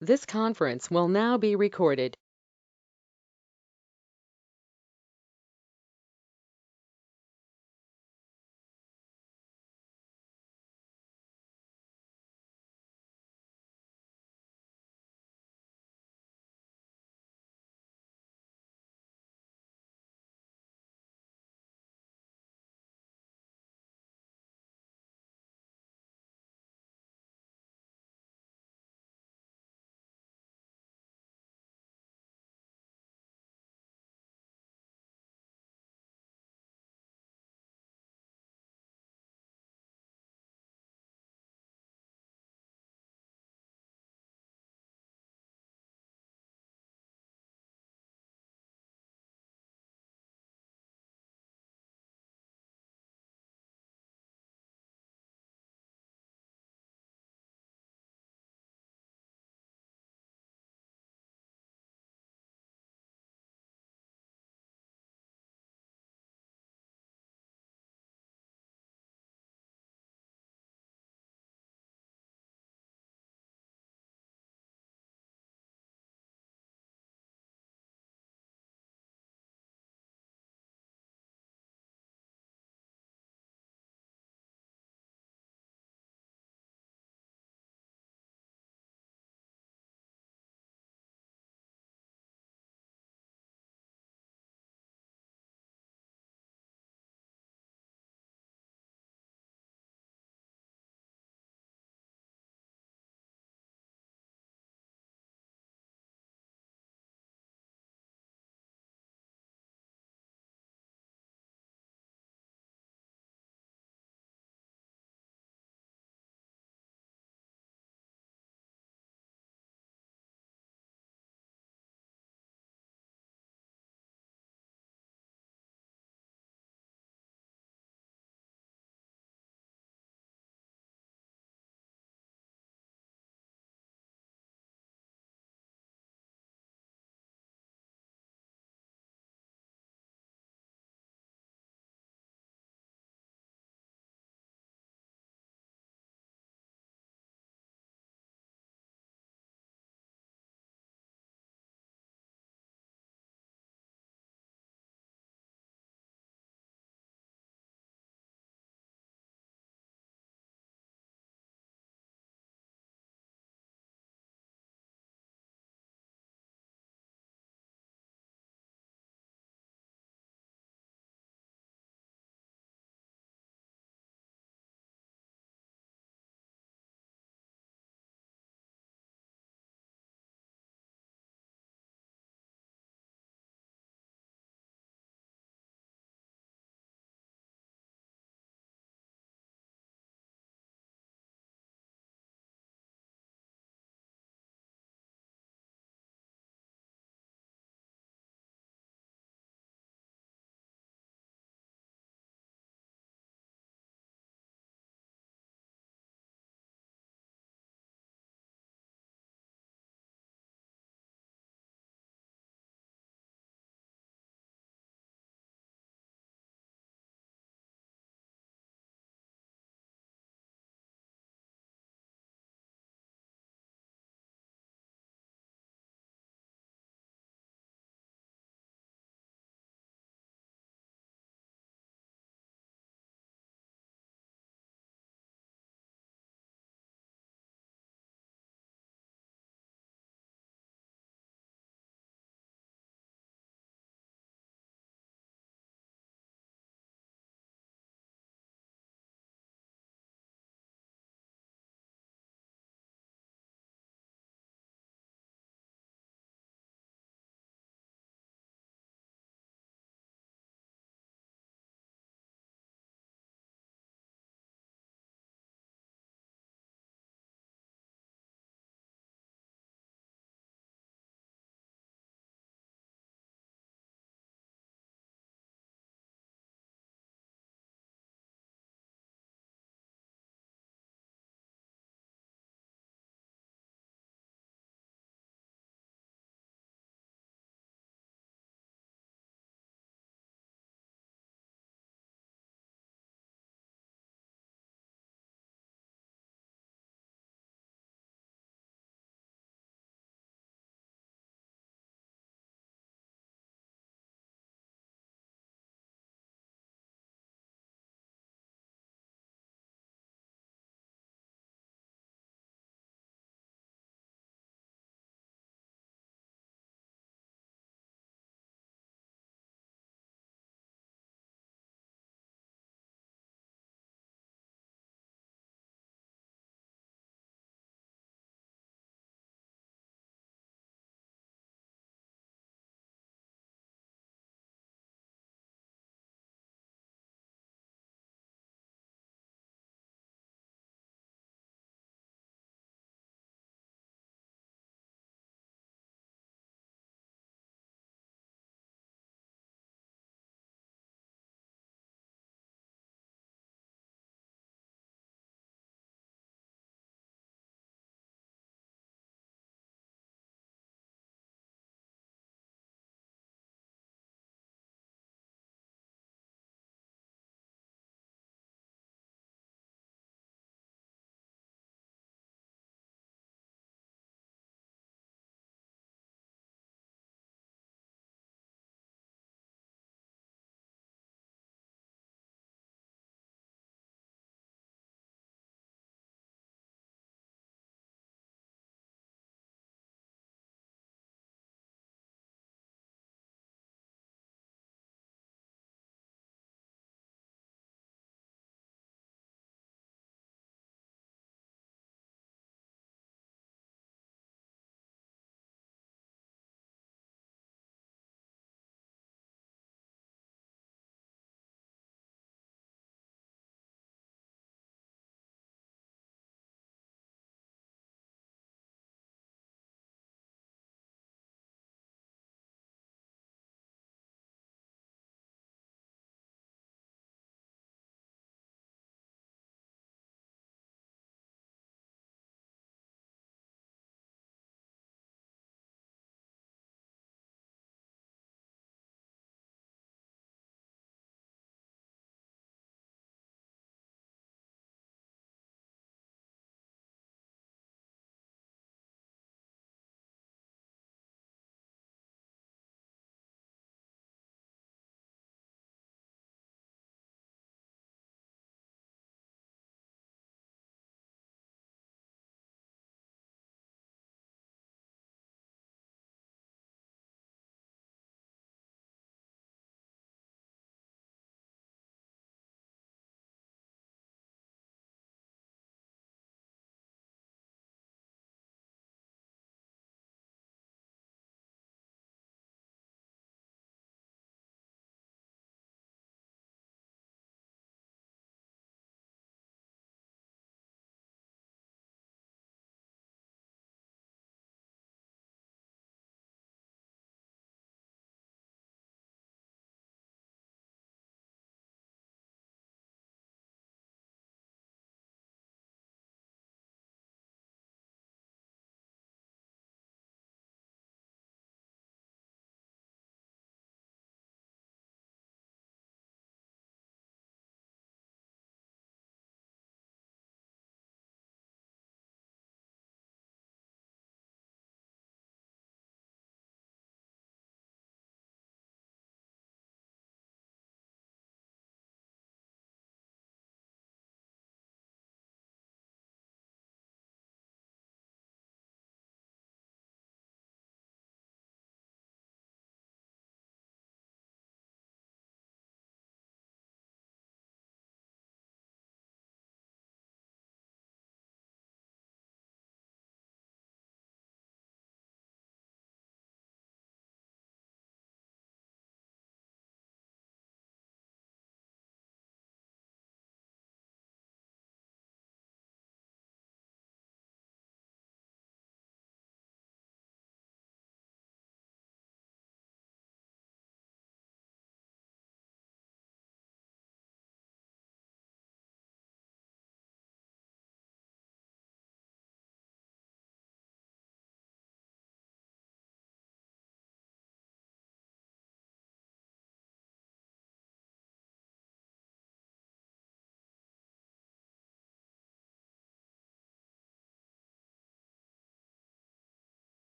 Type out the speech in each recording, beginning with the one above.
This conference will now be recorded.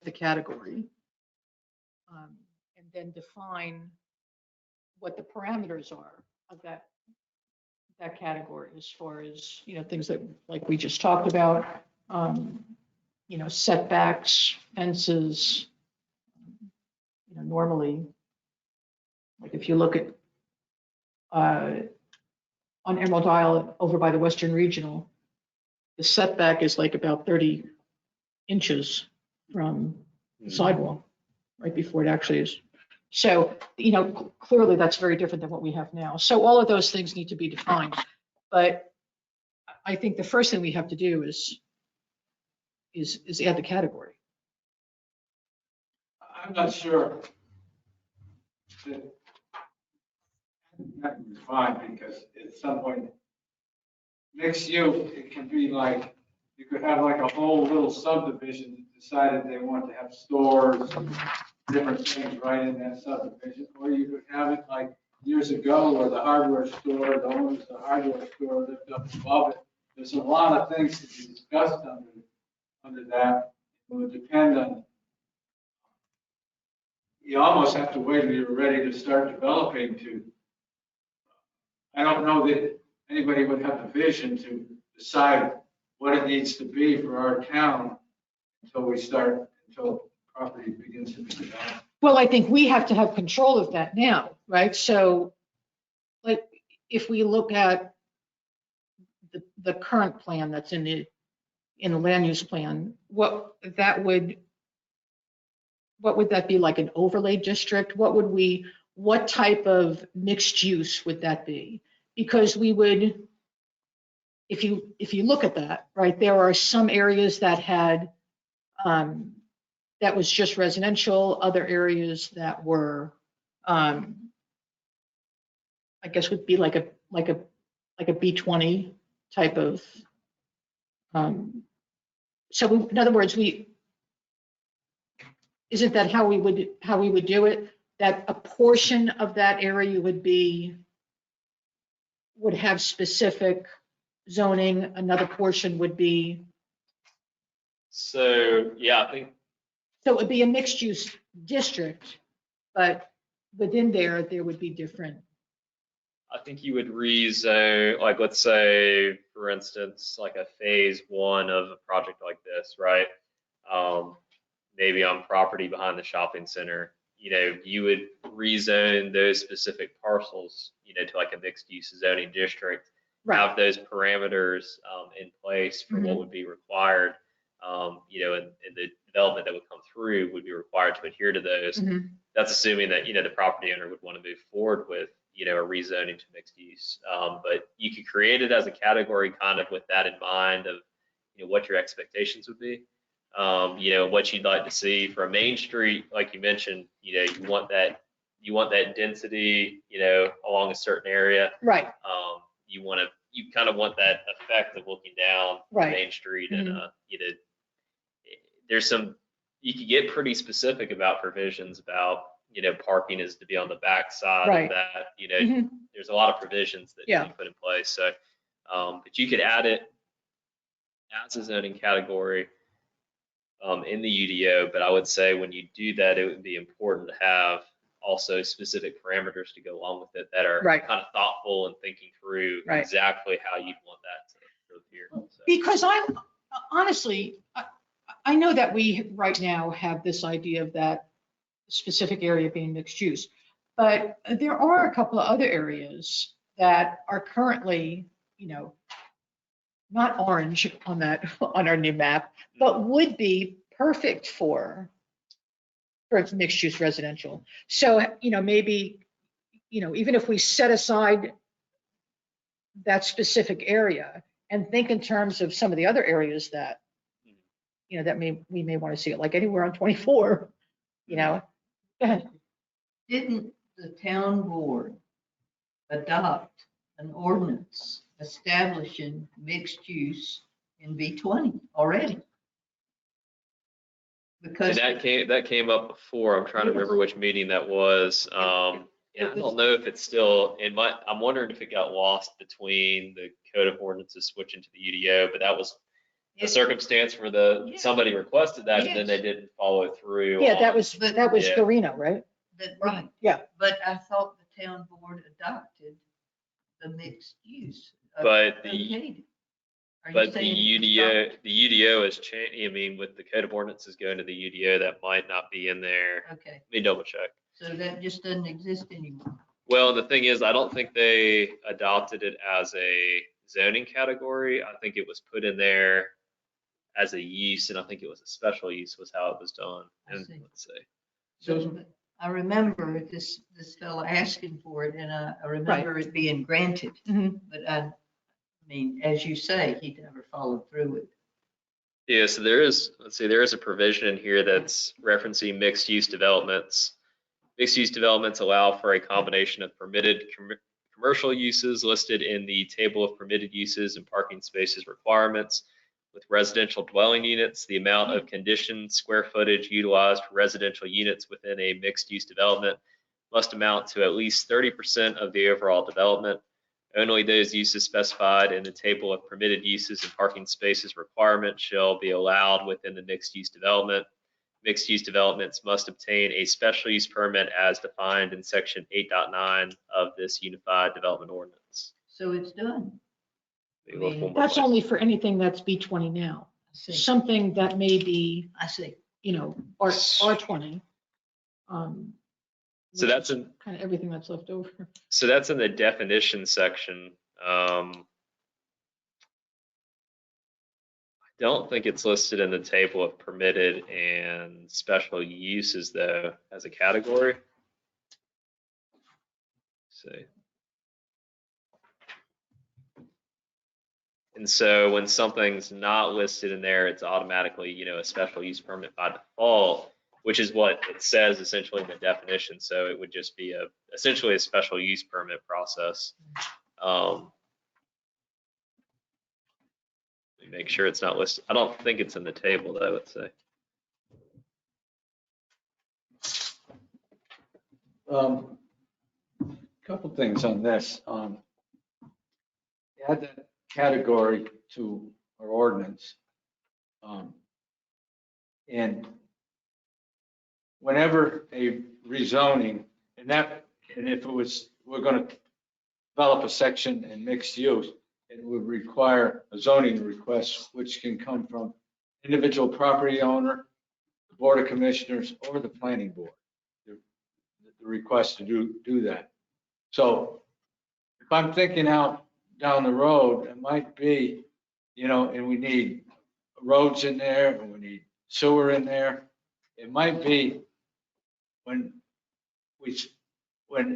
the category. And then define what the parameters are of that category as far as, things that, like we just talked about, setbacks, fences. Normally, like if you look at on Emerald Isle over by the Western Regional, the setback is like about 30 inches from the sidewalk, right before it actually is. So, clearly that's very different than what we have now. So all of those things need to be defined. But I think the first thing we have to do is add the category. I'm not sure that would be fine, because at some point, mixed use, it can be like, you could have like a whole little subdivision that decided they want to have stores, different things right in that subdivision. Or you could have it like years ago where the hardware store, the owners of the hardware store lived up above it. There's a lot of things to be discussed under that. It would depend on, you almost have to wait till you're ready to start developing to, I don't know that anybody would have the vision to decide what it needs to be for our town until property begins to be developed. Well, I think we have to have control of that now, right? So, like, if we look at the current plan that's in the land use plan, what would that be, like an overlay district? What type of mixed use would that be? Because we would, if you look at that, right, there are some areas that had, that was just residential, other areas that were, I guess would be like a B20 type of, so in other words, isn't that how we would do it? That a portion of that area would have specific zoning, another portion would be. So, yeah, I think. So it would be a mixed use district, but within there would be different. I think you would rezone, like, let's say, for instance, like a phase one of a project like this, right? Maybe on property behind the shopping center, you would rezone those specific parcels, to like a mixed use zoning district, Right. have those parameters in place for what would be required, and the development that would come through would be required to adhere to those. That's assuming that, the property owner would want to move forward with, a rezoning to mixed use. But you could create it as a category kind of with that in mind of, what your expectations would be. What you'd like to see for a Main Street, like you mentioned, you want that density, along a certain area. Right. You kind of want that effect of looking down Right. Main Street, and there's some, you could get pretty specific about provisions about, parking is to be on the back side Right. of that, there's a lot of provisions that need to be put in place. So, but you could add it as a zoning category in the UDO, but I would say when you do that, it would be important to have also specific parameters to go along with it that are Right. kind of thoughtful and thinking through Right. exactly how you'd want that to go here. So. Because honestly, I know that we right now have this idea of that specific area being mixed use, but there are a couple of other areas that are currently, not orange on our new map, but would be perfect for mixed use residential. So, maybe, even if we set aside that specific area and think in terms of some of the other areas that, that we may want to see it, like anywhere on 24, Go ahead. Didn't the town board adopt an ordinance establishing mixed use in B20 already? Because And that came up before. I'm trying to remember which meeting that was. Yeah, I don't know if it's still in my. I'm wondering if it got lost between the code of ordinances switching to the UDO, but that was a circumstance where the, Yeah. somebody requested that and then they Yes. didn't follow through. Yeah, that on- was But- Yeah. Garino, right? Right. Yeah. But I thought the town board adopted the mixed use. But the, Okayed it. Are you but the saying it was UDO has changed, I mean, with the code of ordinances going to the UDO, that might not be in there. not? Okay, Let me double check. so that just doesn't exist anymore. Well, the thing is, I don't think they adopted it as a zoning category. I think it was put in there as a use, and I think it was a special use was how it was done. I And see. let's see. But I remember this fella asking for it and I remember it being granted, Mhm. but I mean, as you say, he never followed through with it. Yeah, so there is, let's see, there is a provision in here that's referencing mixed use developments. Mixed use developments allow for a combination of permitted commercial uses listed in the table of permitted uses and parking spaces requirements with residential dwelling units. The amount of conditioned square footage utilized for residential units within a mixed use development must amount to at least 30% of the overall development. Only those uses specified in the table of permitted uses and parking spaces requirement shall be allowed within the mixed use development. Mixed use developments must obtain a special use permit as defined in section 8.9 of this unified development ordinance. So it's done. Let me look one more That's place. only for anything that's B20 now. I see. Something that may be, I see. R20. So that's in, Kind of everything that's left over. so that's in the definition section. I don't think it's listed in the table of permitted and special uses though, as a category. Let's see. And so when something's not listed in there, it's automatically, a special use permit by default, which is what it says essentially in the definition. So it would just be essentially a special use permit process. Let me make sure it's not listed. I don't think it's in the table though, let's say. Couple things on this. Add that category to our ordinance. And whenever a rezoning, and if it was, we're going to develop a section in mixed use, it would require a zoning request, which can come from individual property owner, the Board of Commissioners, or the planning board. The request to do that. So if I'm thinking out down the road, it might be, and we need roads in there, and we need sewer in there. It might be when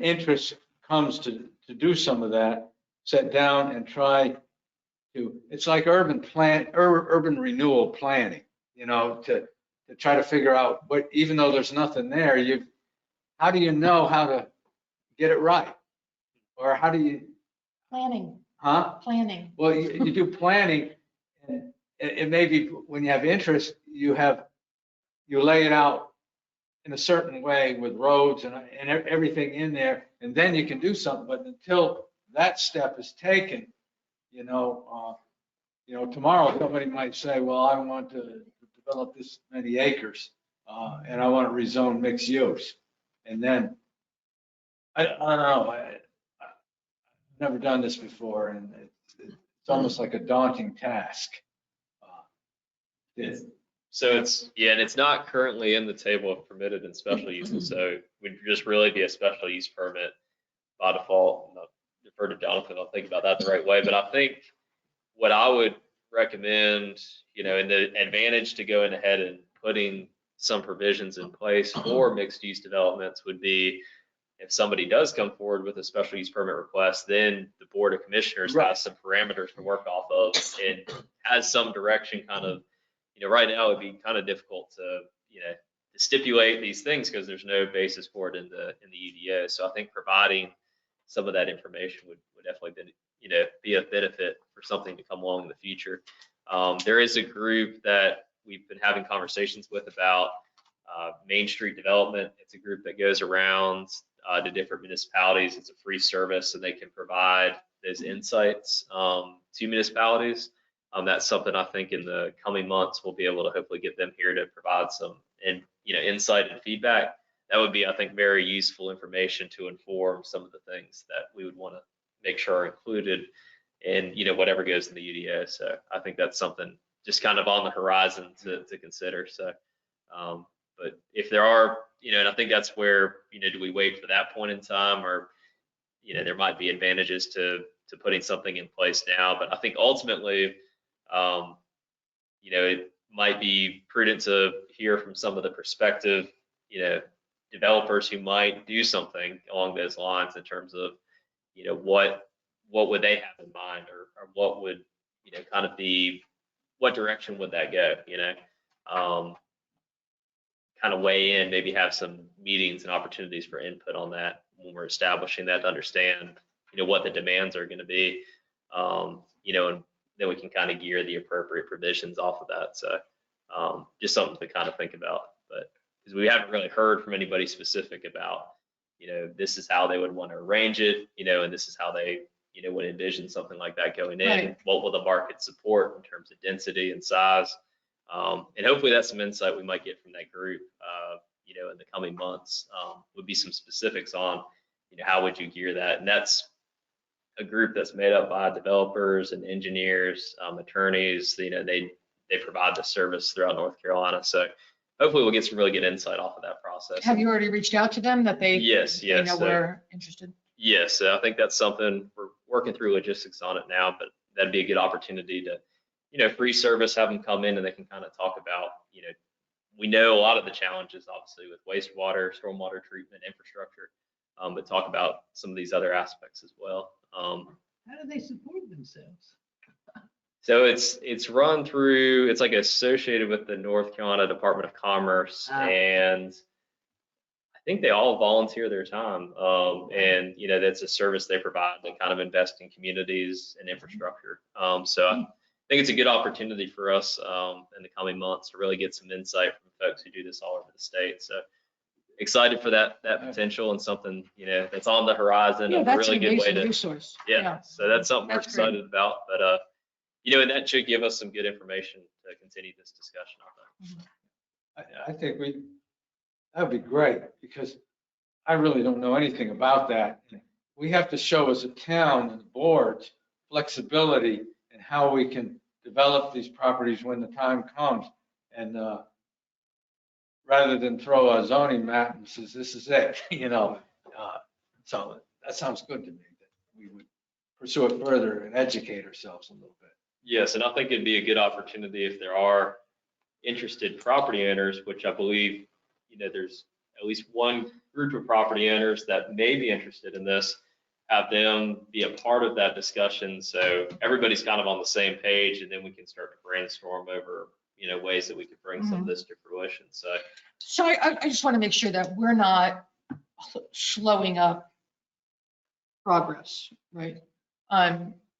interest comes to do some of that, sit down and try to, it's like urban renewal planning, to try to figure out what, even though there's nothing there, how do you know how to get it right? Or how do you, Planning. Well, you do planning, and it may be when you have interest, you lay it out in a certain way with roads and everything in there, and then you can do something. But until that step is taken, tomorrow somebody might say, well, I want to develop this many acres, and I want to rezone mixed use. And then, I don't know, I've never done this before, and it's almost like a daunting task. So and it's not currently in the table of permitted and special uses. So it would just really be a special use permit by default. And I'll defer to Jonathan, I'll think about that the right way. But I think what I would recommend, in the advantage to going ahead and putting some provisions in place for mixed use developments would be if somebody does come forward with a special use permit request, then the Board of Commissioners has some parameters to work off of and has some direction kind of, right now it'd be kind of difficult to, to stipulate these things because there's no basis for it in the UDO. So I think providing some of that information would definitely be a benefit for something to come along in the future. There is a group that we've been having conversations with about Main Street development. It's a group that goes around to different municipalities. It's a free service, and they can provide those insights to municipalities. That's something I think in the coming months we'll be able to hopefully get them here to provide some insight and feedback. That would be, I think, very useful information to inform some of the things that we would want to make sure are included in whatever goes in the UDO. So I think that's something just kind of on the horizon to consider. So, but if there are, and I think that's where, do we wait for that point in time, or there might be advantages to putting something in place now. But I think ultimately, it might be prudent to hear from some of the prospective, developers who might do something along those lines in terms of, what would they have in mind, or what would, kind of be, what direction would that go, kind of weigh in, maybe have some meetings and opportunities for input on that when we're establishing that, to understand, what the demands are going to be, and then we can kind of gear the appropriate provisions off of that. So just something to kind of think about, but because we haven't really heard from anybody specific about, this is how they would want to arrange it, and this is how they, would envision something like that going in. Right. What will the market support in terms of density and size? And hopefully that's some insight we might get from that group, in the coming months, would be some specifics on, how would you gear that? And that's a group that's made up by developers and engineers, attorneys, they provide the service throughout North Carolina. So hopefully we'll get some really good insight off of that process. Have you already reached out to them that they? Yes. They know So, we're interested? yes. So I think that's something we're working through logistics on it now, but that'd be a good opportunity to, free service, have them come in and they can kind of talk about, we know a lot of the challenges, obviously, with wastewater, stormwater treatment, infrastructure, but talk about some of these other aspects as well. How do they support themselves? So it's run through, it's like associated with the North Carolina Department of Commerce, and I think they all volunteer their time. And that's a service they provide to kind of invest in communities and infrastructure. So I think it's a good opportunity for us in the coming months to really get some insight from folks who do this all over the state. So excited for that potential, and something that's on the horizon. Yeah, A that's an really good way amazing to resource. yeah. So that's something we're That's great. excited about. But and that should give us some good information to continue this discussion, I think. I think that'd be great, because I really don't know anything about that. We have to show as a town and the boards flexibility in how we can develop these properties when the time comes. And rather than throw a zoning map and says, this is it, so that sounds good to me, that we would pursue it further and educate ourselves a little bit. Yes, and I think it'd be a good opportunity if there are interested property owners, which I believe, there's at least one group of property owners that may be interested in this, have them be a part of that discussion. So everybody's kind of on the same page, and then we can start to brainstorm over, ways that we could bring some of this to fruition. So I just want to make sure that we're not slowing up progress, right?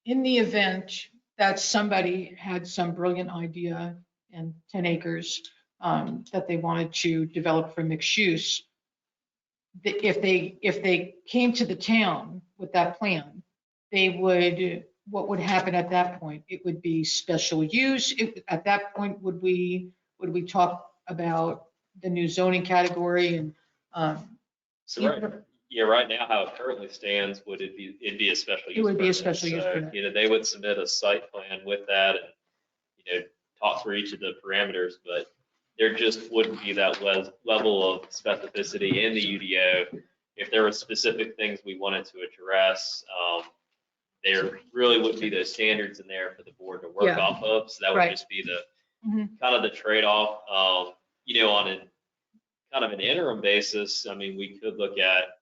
In the event that somebody had some brilliant idea and 10 acres that they wanted to develop for mixed use, if they came to the town with that plan, what would happen at that point? It would be special use. At that point, would we talk about the new zoning category and So right now, how it currently stands, it'd be a special use. It would be a permit. special use So, permit. they would submit a site plan with that, and talk through each of the parameters, but there just wouldn't be that level of specificity in the UDO. If there were specific things we wanted to address, there really wouldn't be those standards in there for the board to work Yeah. off of. So that would Right. just be the Mhm. kind of the trade-off. On kind of an interim basis, I mean, we could look at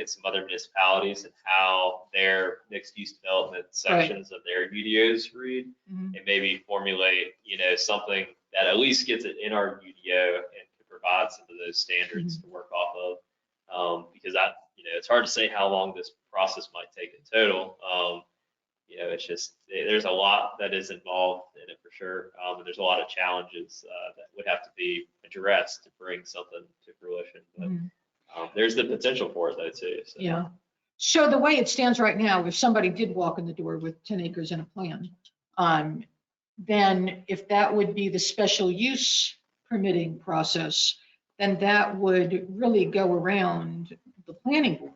some other municipalities and how their mixed-use development sections of their UDOs read, Mhm. and maybe formulate, something that at least gets it in our UDO and to provide some of those standards to work off of. Because it's hard to say how long this process might take in total. It's just, there's a lot that is involved in it for sure. And there's a lot of challenges that would have to be addressed to bring something to fruition. But Mhm. there's the potential for it though too. So. Yeah. So the way it stands right now, if somebody did walk in the door with 10 acres and a plan, then if that would be the special use permitting process, then that would really go around the planning board.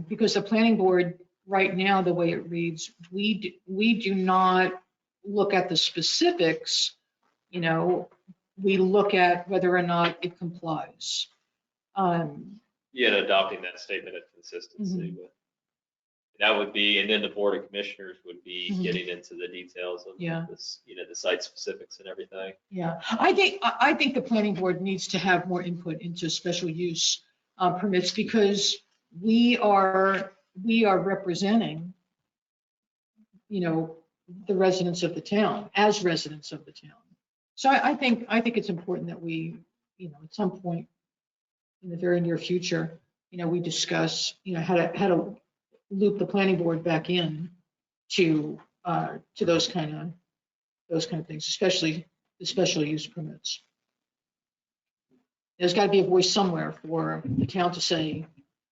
Because the planning board, right now, the way it reads, we do not look at the specifics, you know, we look at whether or not it complies. Yeah, and adopting that statement of consistency. But that would be, and then the Board of Commissioners would be Mhm. getting into the details of Yeah. this, you know, the site specifics and everything. Yeah, I think the planning board needs to have more input into special use permits because we are representing, you know, the residents of the town as residents of the town. So I think it's important that we, you know, at some point in the very near future, you know, we discuss, you know, how to loop the planning board back in to those kind of things, especially the special use permits. There's got to be a voice somewhere for the town to say,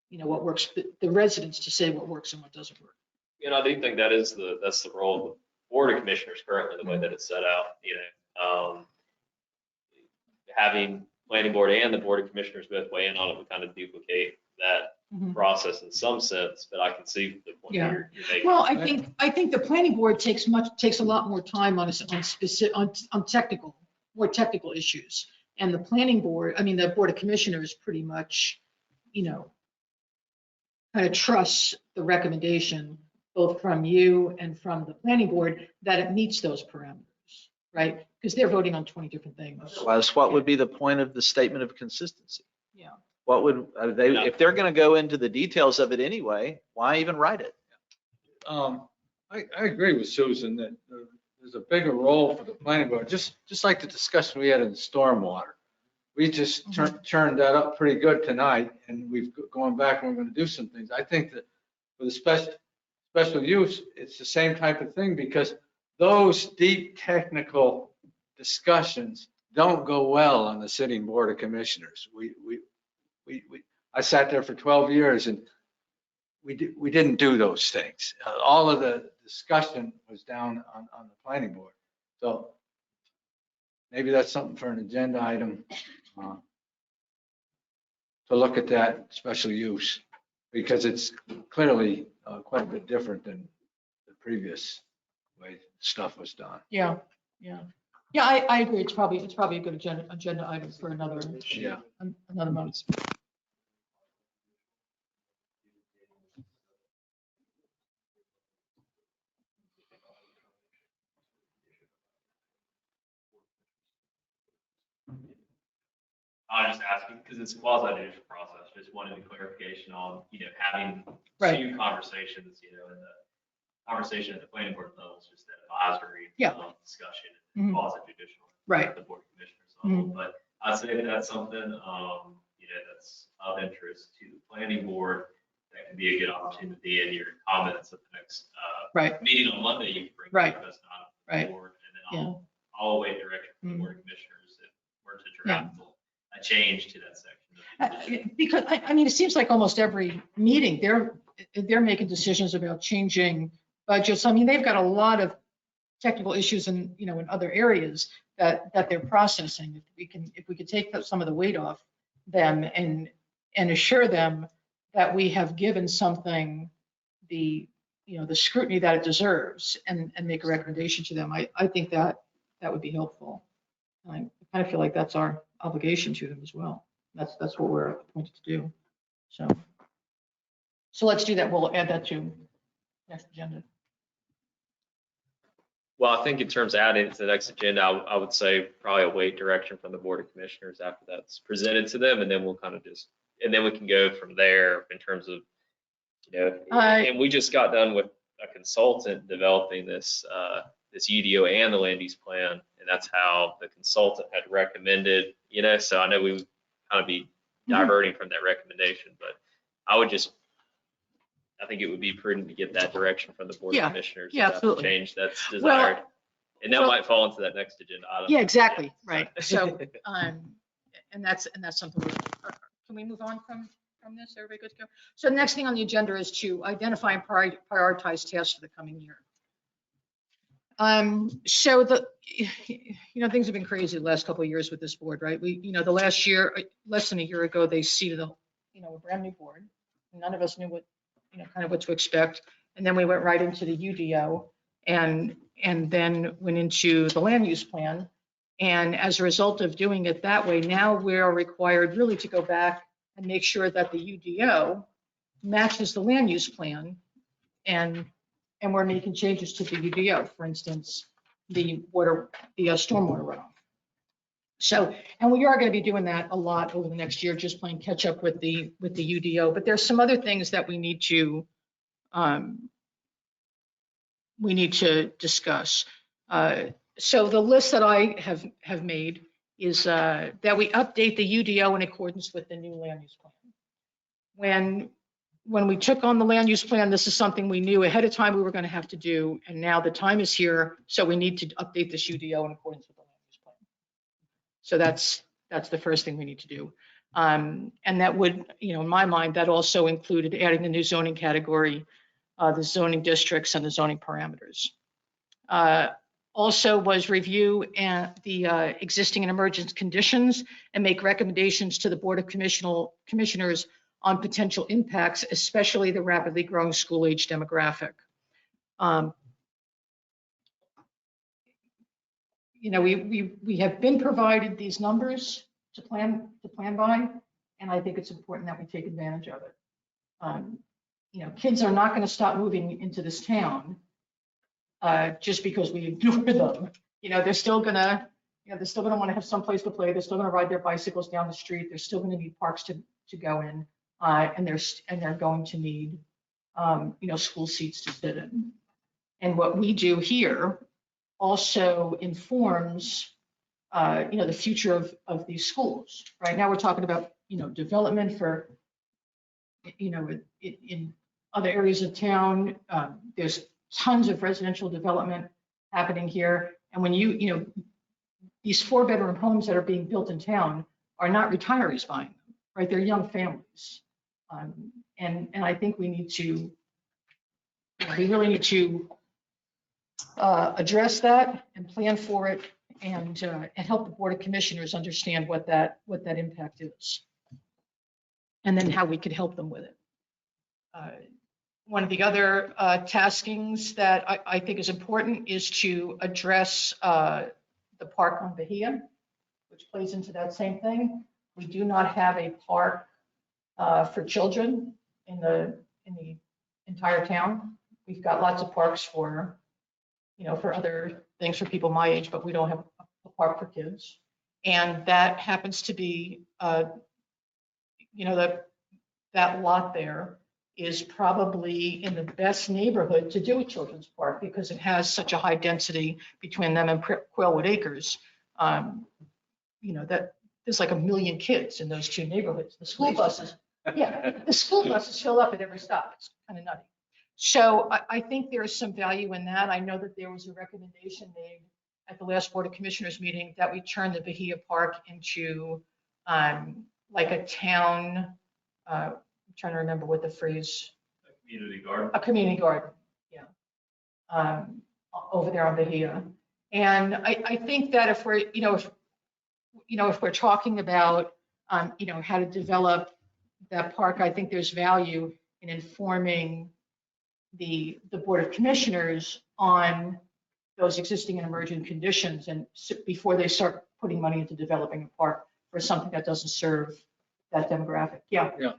you know, what works, the residents to say what works and what doesn't work. You know, I do think that's the role of the Board of Commissioners currently, the way that it's set out, you know. Having planning board and the Board of Commissioners both weigh in on it would kind of duplicate that Mhm. process in some sense, but I can see the point Yeah. you're making. Well, I think the planning board takes a lot more time on specific, on technical, more technical issues. And the planning board, I mean, the Board of Commissioners pretty much, you know, kind of trusts the recommendation, both from you and from the planning board, that it meets those parameters, right? Because they're voting on 20 different things. Otherwise, what would be the point of the statement of consistency? Yeah. What would, if they're going to go into the details of it anyway, why even write it? I agree with Susan that there's a bigger role for the planning board, just like the discussion we had in stormwater. We just churned that up pretty good tonight, and we've gone back and we're going to do some things. I think that for the special use, it's the same type of thing because those deep technical discussions don't go well on the sitting Board of Commissioners. I sat there for 12 years and we didn't do those things. All of the discussion was down on the planning board. So maybe that's something for an agenda item to look at that special use because it's clearly quite a bit different than the previous way stuff was done. Yeah, yeah. Yeah, I agree. It's probably a good agenda item for another month. I was just asking because it's a quasi-judicial process. Just wanted a clarification on, you know, having Right. two conversations, you know, and the conversation at the planning board level is just an advisory discussion, Mhm. quasi-judicial. Right. At the Board of Commissioners level. But I'd say if that's something, you know, that's of interest to the planning board, that could be a good opportunity in your comments at the next Right. meeting on Monday. You can bring Right. the best out of Right. the board, and then I'll await direction from the Board of Commissioners if we're to draft a change to that section. Because I mean, it seems like almost every meeting, they're making decisions about changing budgets. I mean, they've got a lot of technical issues in, you know, in other areas that they're processing. If we could take some of the weight off them and assure them that we have given something the, you know, the scrutiny that it deserves and make a recommendation to them, I think that would be helpful. I kind of feel like that's our obligation to them as well. That's what we're appointed to do. So let's do that. We'll add that to next agenda. Well, I think in terms of adding it to the next agenda, I would say probably await direction from the Board of Commissioners after that's presented to them, and then we'll kind of and then we can go from there in terms of, you know, and we just got done with a consultant developing this UDO and the land use plan, and that's how the consultant had recommended, you know, so I know we would kind of be diverting from that recommendation, but I think it would be prudent to get that direction from the Board of Commissioners. Yeah, about the absolutely. change that's desired. And that might fall into that next agenda item. Yeah, exactly. Right. So, and that's something can we move on from this? Everybody good to go? So the next thing on the agenda is to identify and prioritize tasks for the coming year. So things have been crazy the last couple of years with this board, right? The last year, less than a year ago, they seated a brand new board. None of us knew kind of what to expect. And then we went right into the UDO and then went into the land use plan. And as a result of doing it that way, now we are required really to go back and make sure that the UDO matches the land use plan. And we're making changes to the UDO, for instance, the stormwater runoff. So, and we are going to be doing that a lot over the next year, just playing catch up with the UDO. But there's some other things that we need to discuss. So the list that I have made is that we update the UDO in accordance with the new land use plan. When we took on the land use plan, this is something we knew ahead of time we were going to have to do, and now the time is here, so we need to update this UDO in accordance with the land use plan. So that's the first thing we need to do. And that would, in my mind, that also included adding the new zoning category, the zoning districts, and the zoning parameters. Also was review the existing and emergent conditions and make recommendations to the Board of Commissioners on potential impacts, especially the rapidly growing school age demographic. We have been provided these numbers to plan by, and I think it's important that we take advantage of it. Kids are not going to stop moving into this town just because we ignore them. They're still going to want to have some place to play. They're still going to ride their bicycles down the street. They're still going to need parks to go in. And they're going to need, school seats to sit in. And what we do here also informs, the future of these schools. Right now, we're talking about, development for, in other areas of town. There's tons of residential development happening here. And when these 4-bedroom homes that are being built in town are not retirees buying them, right? They're young families. And I think we really need to address that and plan for it and help the Board of Commissioners understand what that impact is, and then how we could help them with it. One of the other taskings that I think is important is to address the park on Bahia, which plays into that same thing. We do not have a park for children in the entire town. We've got lots of parks for other things for people my age, but we don't have a park for kids. And that happens to be, that lot there is probably in the best neighborhood to do a children's park because it has such a high density between them and Quailwood Acres. That there's like 1 million kids in those two neighborhoods. The school buses fill up at every stop. It's kind of nutty. So I think there is some value in that. I know that there was a recommendation made at the last Board of Commissioners meeting that we turn the Bahia Park into like a town, I'm trying to remember what the phrase. Community garden. A community garden, yeah. Over there on Bahia. And I think that if we're, if we're talking about, how to develop that park, I think there's value in informing the Board of Commissioners on those existing and emerging conditions and before they start putting money into developing a park for something that doesn't serve that demographic. Yeah. Yeah.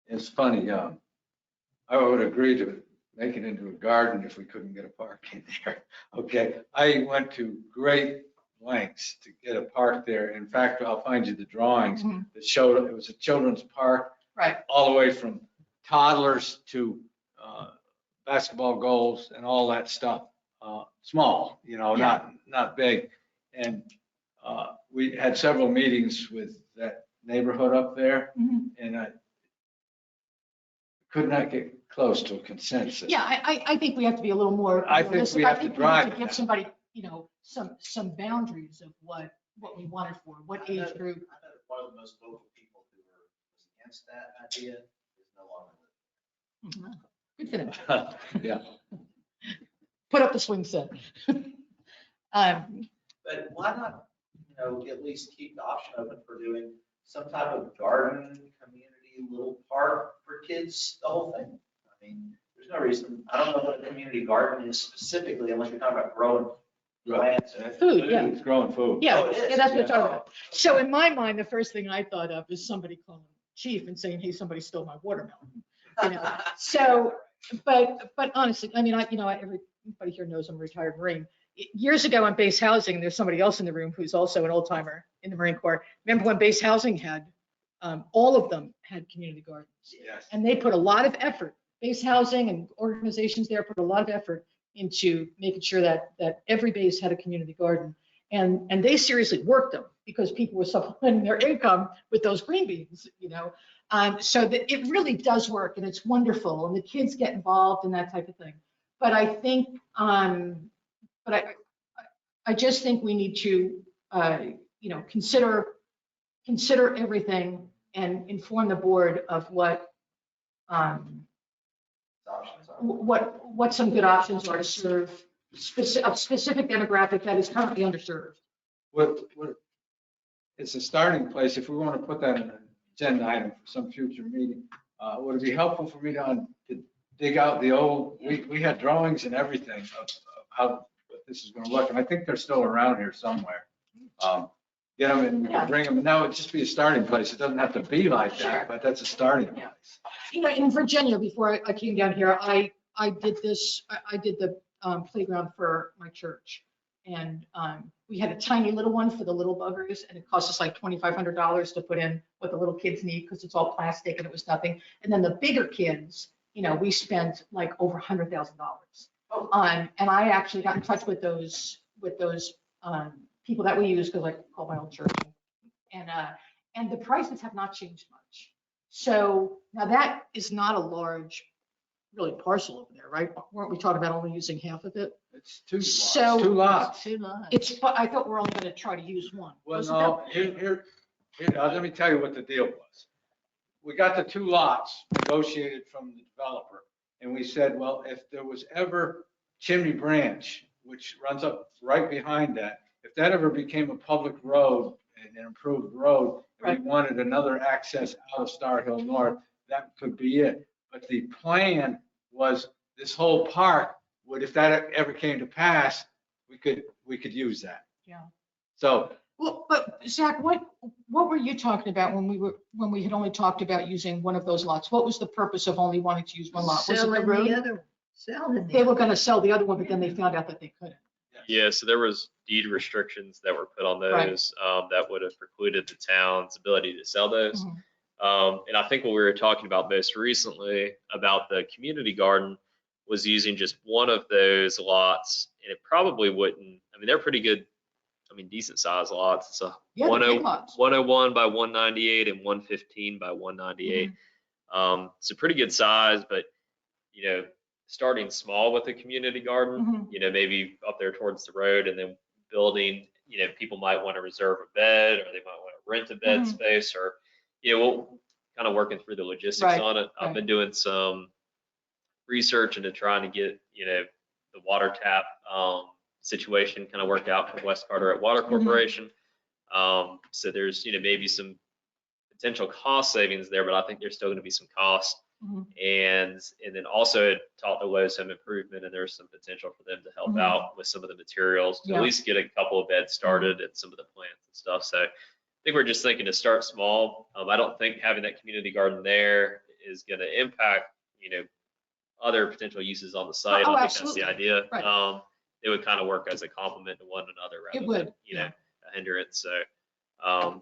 It's funny. I would agree to make it into a garden if we couldn't get a park in there. Okay. I went to great lengths to get a park there. In fact, I'll find you the drawings that showed it was a children's park, right, all the way from toddlers to basketball goals and all that stuff. Small, not big. And we had several meetings with that neighborhood up there, and I could not get close to a consensus. Yeah, I think we have to be a little more. I think we have to drive to give somebody, some boundaries of what we wanted for, what age group. I know one of the most vocal people who was against that idea is no longer living. Good for them. Yeah. put up the swing set. But why not, at least keep the option open for doing some type of garden, community, little park for kids, the whole thing? I mean, there's no reason, I don't know what a community garden is specifically unless you're talking about growing plants. Food, yeah. It's growing food. Yeah, Oh, it is? yeah, that's what I'm Yeah. talking about. So in my mind, the first thing I thought of is somebody calling chief and saying, hey, somebody stole my watermelon. So, but honestly, I mean, everybody here knows I'm a retired Marine. Years ago on base housing, there's somebody else in the room who's also an old timer in the Marine Corps. Remember when base housing had, all of them had community gardens. Yes. And they put a lot of effort, base housing and organizations there put a lot of effort into making sure that every base had a community garden. And they seriously worked them because people were supplementing their income with those green beans, so that it really does work and it's wonderful and the kids get involved and that type of thing. But I think, I just think we need to, consider everything and inform the board of what Options are. what some good options are to serve a specific demographic that is currently underserved. What, it's a starting place. If we want to put that in an agenda item for some future meeting, would it be helpful for me to dig out the old, we had drawings and everything of how this is going to look. And I think they're still around here somewhere. Get them and we can bring them. Now it'd just be a starting place. It doesn't have to be like that, but that's a starting place. In Virginia, before I came down here, I did this, I did the playground for my church. And we had a tiny little one for the little buggers, and it cost us like $2,500 to put in what the little kids need because it's all plastic and it was nothing. And then the bigger kids, we spent like over $100,000. And I actually got in touch with those people that we use because I call my old church. And the prices have not changed much. So now that is not a large, really parcel over there, right? Weren't we talking about only using half of it? It's two lots. So- Two lots. Too long. But I thought we're only going to try to use one. Well, Wasn't no, that- here, let me tell you what the deal was. We got the two lots negotiated from the developer, and we said, well, if there was ever Chimney Branch, which runs up right behind that, if that ever became a public road, an improved road, and we wanted another access out of Star Hill North, that could be it. But the plan was this whole park would, if that ever came to pass, we could use that. Yeah. So Well, but Zach, what were you talking about when we had only talked about using one of those lots? What was the purpose of only wanting to use one lot? Was it the Selling road? the other one. Selling They the were going to sell the other one, but then they found out that they couldn't. Yeah, so there was deed restrictions that were put on Right. those that would have precluded the town's ability to sell those. Mhm. And I think what we were talking about most recently about the community garden was using just one of those lots, and it probably wouldn't. I mean, they're pretty good. I mean, decent sized lots. It's a Yeah, they're big lots. 101 by 198 and 115 by 198. It's a pretty good size, but starting small with a community garden, Mhm. maybe up there towards the road, and then building, people might want to reserve a bed, or they might want to rent a bed Mhm. space, or, we'll kind of working through the logistics Right, on it. I've right. been doing some research into trying to get, the water tap situation kind of worked out for West Carteret Water Mhm. Corporation. So there's, maybe some potential cost savings there, but I think there's still going to be some cost. Mhm. And then also it taught the Lowe's Home Improvement, and there's some potential for them to help Mhm. out with some of the materials to Yeah. at least get a couple of beds started and some of the plants and stuff. So I think we're just thinking to start small. I don't think having that community garden there is going to impact, other potential uses on the site. Oh, I think that's absolutely. the idea. Right. It would kind of work as a complement to one another rather It would, than, yeah. a hindrance. So,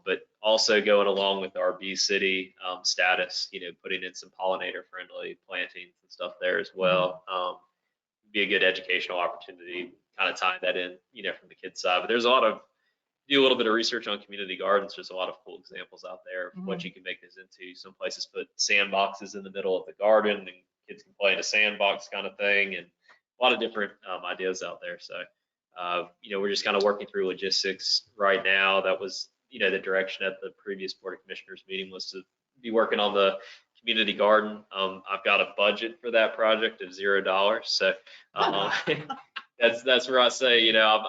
but also going along with our Bee City status, putting in some pollinator friendly plantings and stuff there as well. Be a good educational opportunity, kind of tying that in, from the kids side. But there's do a little bit of research on community gardens. There's a lot of cool examples out there of what you can make this into. Some places put sandboxes in the middle of the garden, and kids can play in a sandbox kind of thing, and a lot of different ideas out there. So, we're just kind of working through logistics right now. That was, the direction at the previous Board of Commissioners meeting was to be working on the community garden. I've got a budget for that project of $0. So That's where I say, you know,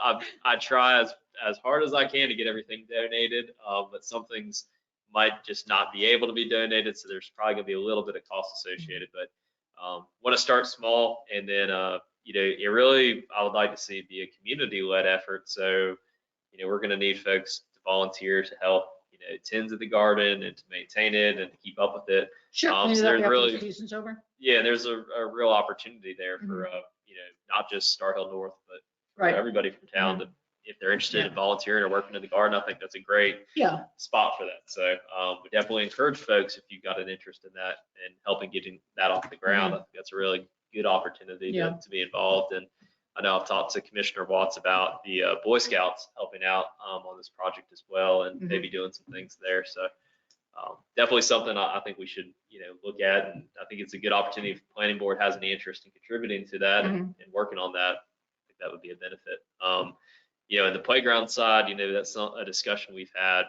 I try as hard as I can to get everything donated, but some things might just not be able to be donated, so there's probably gonna be a little bit of cost associated, but want to start small, and then you know, I would like to see it be a community-led effort. So, you know, we're gonna need folks to volunteer to help, you know, tend to the garden and to maintain it and to keep up with it. Sure. So Maybe there's after really, the season's over. yeah, there's a real opportunity there for you know, not just Star Hill North, but for Right. everybody from town to, if they're interested in volunteering or working in the garden, I think that's a great Yeah. spot for that. So we definitely encourage folks, if you've got an interest in that and helping getting that off the ground, I think that's a really good opportunity Yeah. to be involved. And I know I've talked to Commissioner Watts about the Boy Scouts helping out on this project as well, and maybe doing some things there. So definitely something I think we should, you know, look at, and I think it's a good opportunity if the planning board has any interest in contributing to that and working on that. I think that would be a benefit. You know, in the playground side, you know, that's not a discussion we've had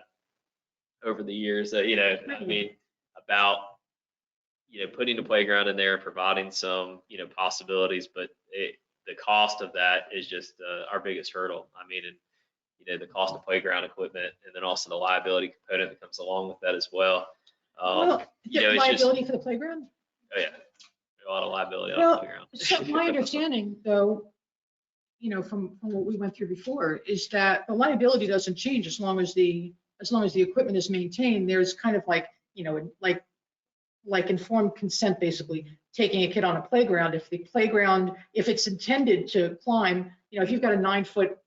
over the years that, you know, I mean, about, you know, putting the playground in there and providing some, you know, possibilities, but the cost of that is just our biggest hurdle. I mean, and, you know, the cost of playground equipment, and then also the liability component that comes along with that as well. Well, you know, it's just, liability for the playground? oh yeah, a lot of liability on the Well, playground. so my understanding though, you know, from what we went through before, is that the liability doesn't change as long as the equipment is maintained. There's kind of like, you know, like informed consent, basically taking a kid on a playground. If the playground, if it's intended to climb, you know, if you've got a 9-foot,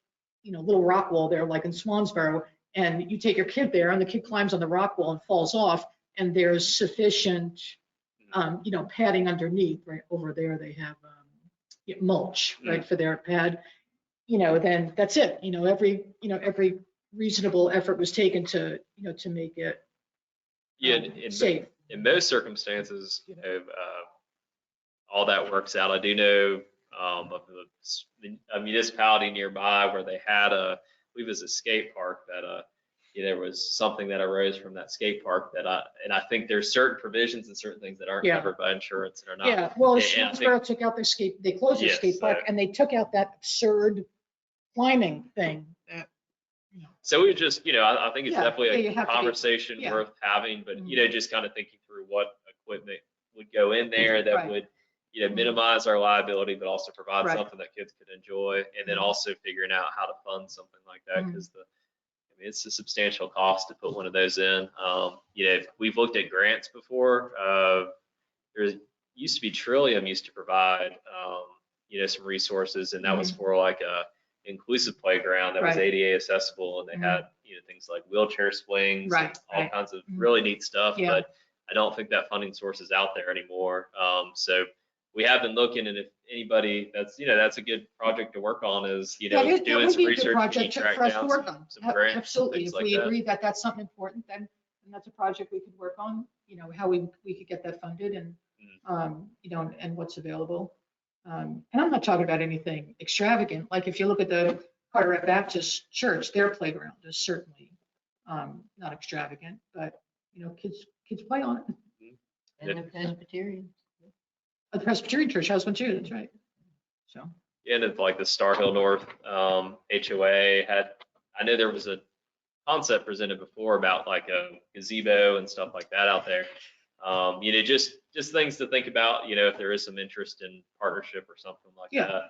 you know, little rock wall there, like in Swansboro, and you take your kid there and the kid climbs on the rock wall and falls off, and there's sufficient, you know, padding underneath, right over there, they have mulch, right, for their pad, you know, then that's it. You know, every reasonable effort was taken to, you know, to make it Yeah, safe. in most circumstances, you know, all that works out. I do know of a municipality nearby where they had I believe it was a skate park that you know, there was something that arose from that skate park that I think there's certain provisions and certain things that aren't covered by insurance and are not. Yeah, well, And I think- Swansboro took out their they closed their Yes, skate park, so- and they took out that absurd climbing thing. So we just, you know, I think it's Yeah, definitely you a have to be- conversation yeah. worth having, but, you know, just kind of thinking through what equipment would go in there that Right. would, you know, minimize our liability, but also provide Right. something that kids could enjoy. And then also figuring out how to fund something like that, because I mean, it's a substantial cost to put one of those in. You know, we've looked at grants before. There used to be Trillium used to provide, you know, some resources, and that was for like a inclusive playground that was Right. ADA accessible, and they had, you know, things like wheelchair swings, and Right, all right. kinds of really neat stuff. Yeah. But I don't think that funding source is out there anymore. So we have been looking, and if anybody, that's, you know, that's a good project to work on, is, you know, That doing would some be a good research, project track for us to down work on. some grants, Absolutely, things if like we that. agree that that's something important, then that's a project we could work on, you know, how we could get that funded, and, you know, and what's available. And I'm not talking about anything extravagant, like if you look at the Carteret Baptist Church, their playground is certainly not extravagant, but, you know, kids play on it. And the Presbyterian. The Presbyterian Church has one too, that's right. So, And if like the Star Hill North HOA had, I know there was a concept presented before about like a gazebo and stuff like that out there. You know, just things to think about, you know, if there is some interest in partnership or something like Yeah. that,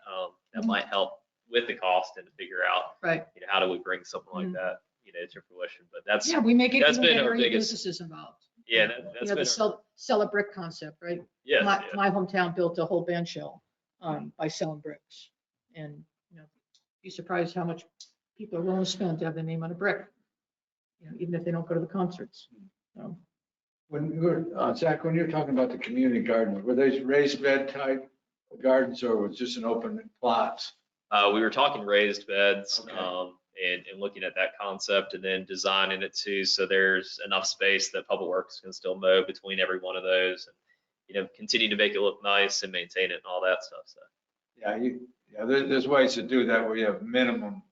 that might help with the cost and to figure out, right, you know, how do we bring something like that, you know, to fruition. But that's, yeah, we make it, that's we been get our area biggest- businesses involved. yeah, You that's know, been, the sell a brick concept, right? yes, My hometown built a whole band shell by selling bricks. And, you know, be surprised how much people are willing to spend to have their name on a brick, you know, even if they don't go to the concerts. So, When you were, Zach, when you were talking about the community garden, were they raised bed type gardens, or was just an open plots? we were talking raised beds, Okay. and looking at that concept and then designing it too, so there's enough space that Public Works can still mow between every one of those, and, you know, continue to make it look nice and maintain it and all that stuff. So Yeah, there's ways to do that where you have minimum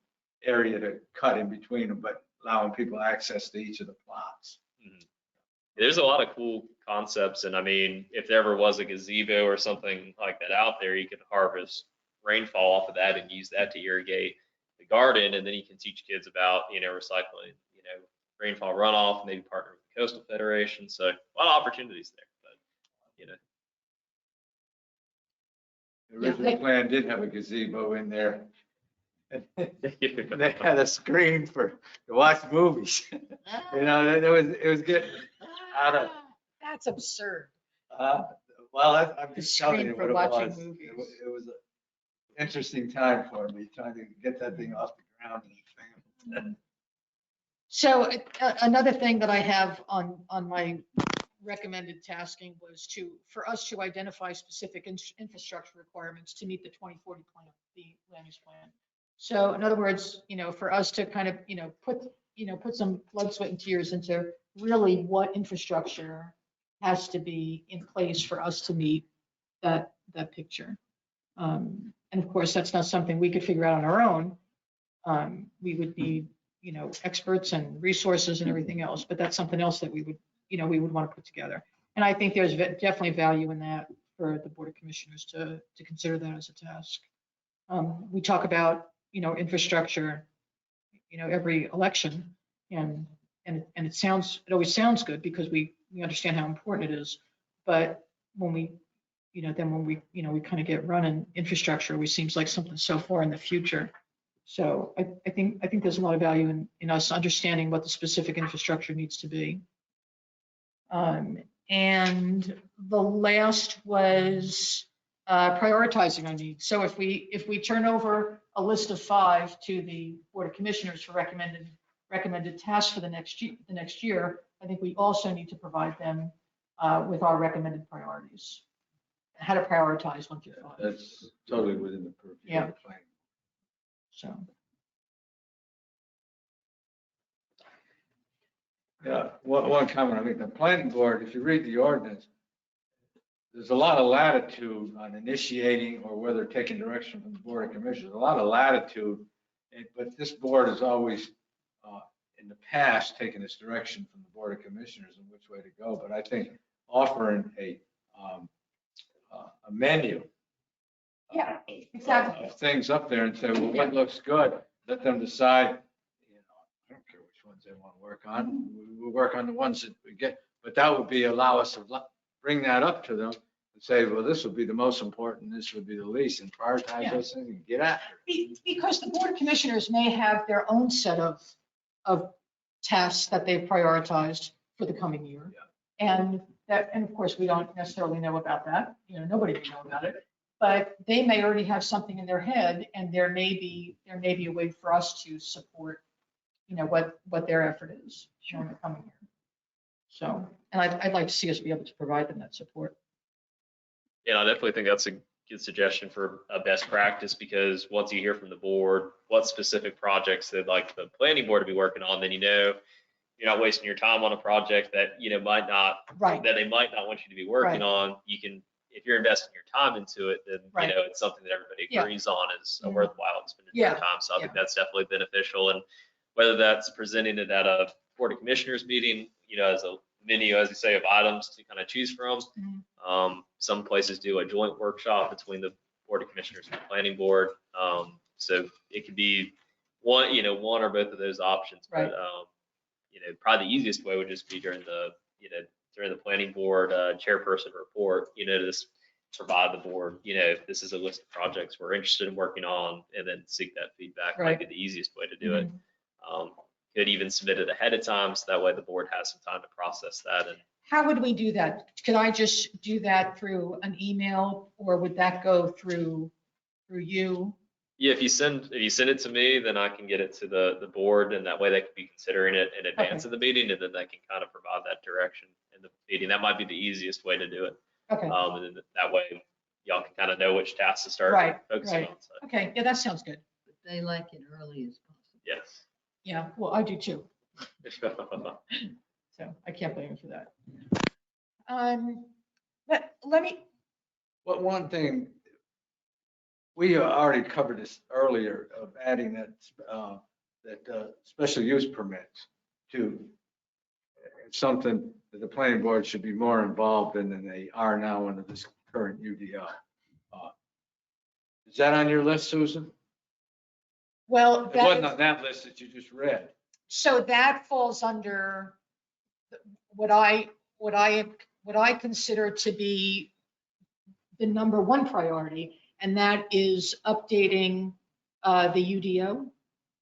area to cut in between them, but allowing people access to each of the plots. there's a lot of cool concepts, and I mean, if there ever was a gazebo or something like that out there, you could harvest rainfall off of that and use that to irrigate the garden. And then you can teach kids about, recycling, rainfall runoff, maybe partner with the Coastal Federation. So a lot of opportunities there, but, The original plan did have a gazebo in there. They had a screen to watch movies. It was getting out of, That's absurd. well, I'm The just telling screen you for what it watching was. movies. It was an interesting time for me, trying to get that thing off the ground and thing. So another thing that I have on my recommended tasking was for us to identify specific infrastructure requirements to meet the 2040 plan, the land use plan. So in other words, for us to kind of, put some blood, sweat and tears into really what infrastructure has to be in place for us to meet that picture. And of course, that's not something we could figure out on our own. We would need, experts and resources and everything else, but that's something else that we would want to put together. And I think there's definitely value in that for the Board of Commissioners to consider that as a task. We talk about, infrastructure, every election, and it always sounds good because we understand how important it is. But when we, we kind of get running infrastructure, always seems like something so far in the future. So I think there's a lot of value in us understanding what the specific infrastructure needs to be. And the last was prioritizing our needs. So if we turn over a list of 5 to the Board of Commissioners for recommended tasks for the next year, I think we also need to provide them with our recommended priorities, how to prioritize 1 through 5. That's totally within the purview of the plan. So Yeah, one comment. I mean, the planning board, if you read the ordinance, there's a lot of latitude on initiating or whether taking direction from the Board of Commissioners, a lot of latitude. But this board has always, in the past, taken its direction from the Board of Commissioners and which way to go. But I think offering a menu yeah, exactly. of things up there and say, well, what looks good? Let them decide, I don't care which ones they want to work on. We'll work on the ones that we get, but that would allow us to bring that up to them and say, well, this would be the most important, this would be the least, and prioritize Yeah. those things and get after it. Because the Board of Commissioners may have their own set of tasks that they've prioritized for the coming year. And of course, we don't necessarily know about that. Nobody may know about it. But they may already have something in their head, and there may be a way for us to support, what their effort is in the coming year. So, and I'd like to see us be able to provide them that support. Yeah, I definitely think that's a good suggestion for a best practice, because once you hear from the board what specific projects they'd like the planning board to be working on, then you're not wasting your time on a project that might not Right. that they might not want you to be working on. You can, if you're investing your time into it, then Right. it's something that everybody Yeah. agrees on is a Mhm. worthwhile expenditure Yeah. of time. So I think Yeah. that's definitely beneficial. And whether that's presenting it at a Board of Commissioners meeting, as a menu, as you say, of items to kind of choose from. Mhm. Some places do a joint workshop between the Board of Commissioners and the Planning Board. So it could be one or both of those options. Right. But probably the easiest way would just be during the Planning Board chairperson report. To just provide the board, this is a list of projects we're interested in working on, and then seek that feedback. Right. Might be the easiest way to do it. Mhm. Could even submit it ahead of time, so that way the board has some time to process that. And How would we do that? Could I just do that through an email, or would that go through you? yeah, if you send it to me, then I can get it to the board, and that way they can be considering it in advance of the meeting, and then they can kind of provide that direction in the meeting. That might be the easiest way to do it. Okay, And then that way y'all can kind of know which tasks to start Right, focusing right. on. So, okay, yeah, that sounds good. But they like it early as possible. yes. Yeah, well, I do too, so I can't blame you for that. Let me, But one thing, we already covered this earlier of adding that special use permits to something that the planning board should be more involved in than they are now under this current UDO. Is that on your list, Susan? Well, It wasn't that, on that list that you just read. so that falls under what I consider to be the number one priority, and that is updating the UDO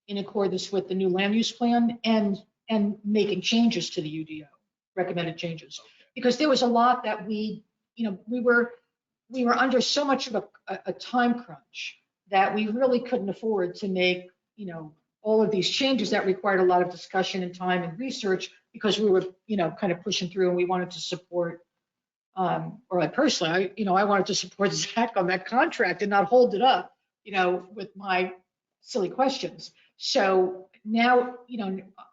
in accordance with the new land use plan and making changes to the UDO, recommended changes. Because there was a lot that we were under so much of a time crunch that we really couldn't afford to make, all of these changes that required a lot of discussion and time and research, because we were, kind of pushing through, and we wanted to support, or I personally, I wanted to support Zach on that contract and not hold it up, with my silly questions. So now,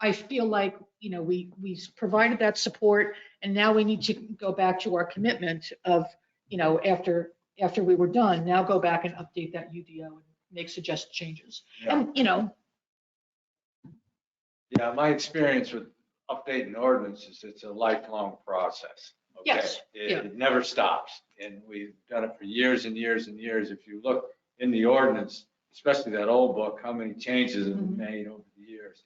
I feel like, we provided that support, and now we need to go back to our commitment of, after we were done, now go back and update that UDO and make suggested changes. Yeah. And, Yeah, my experience with updating ordinances, it's a lifelong process. Okay? Yes, yeah. It never stops, and we've done it for years and years and years. If you look in the ordinance, especially that old book, how many changes have been made over the years.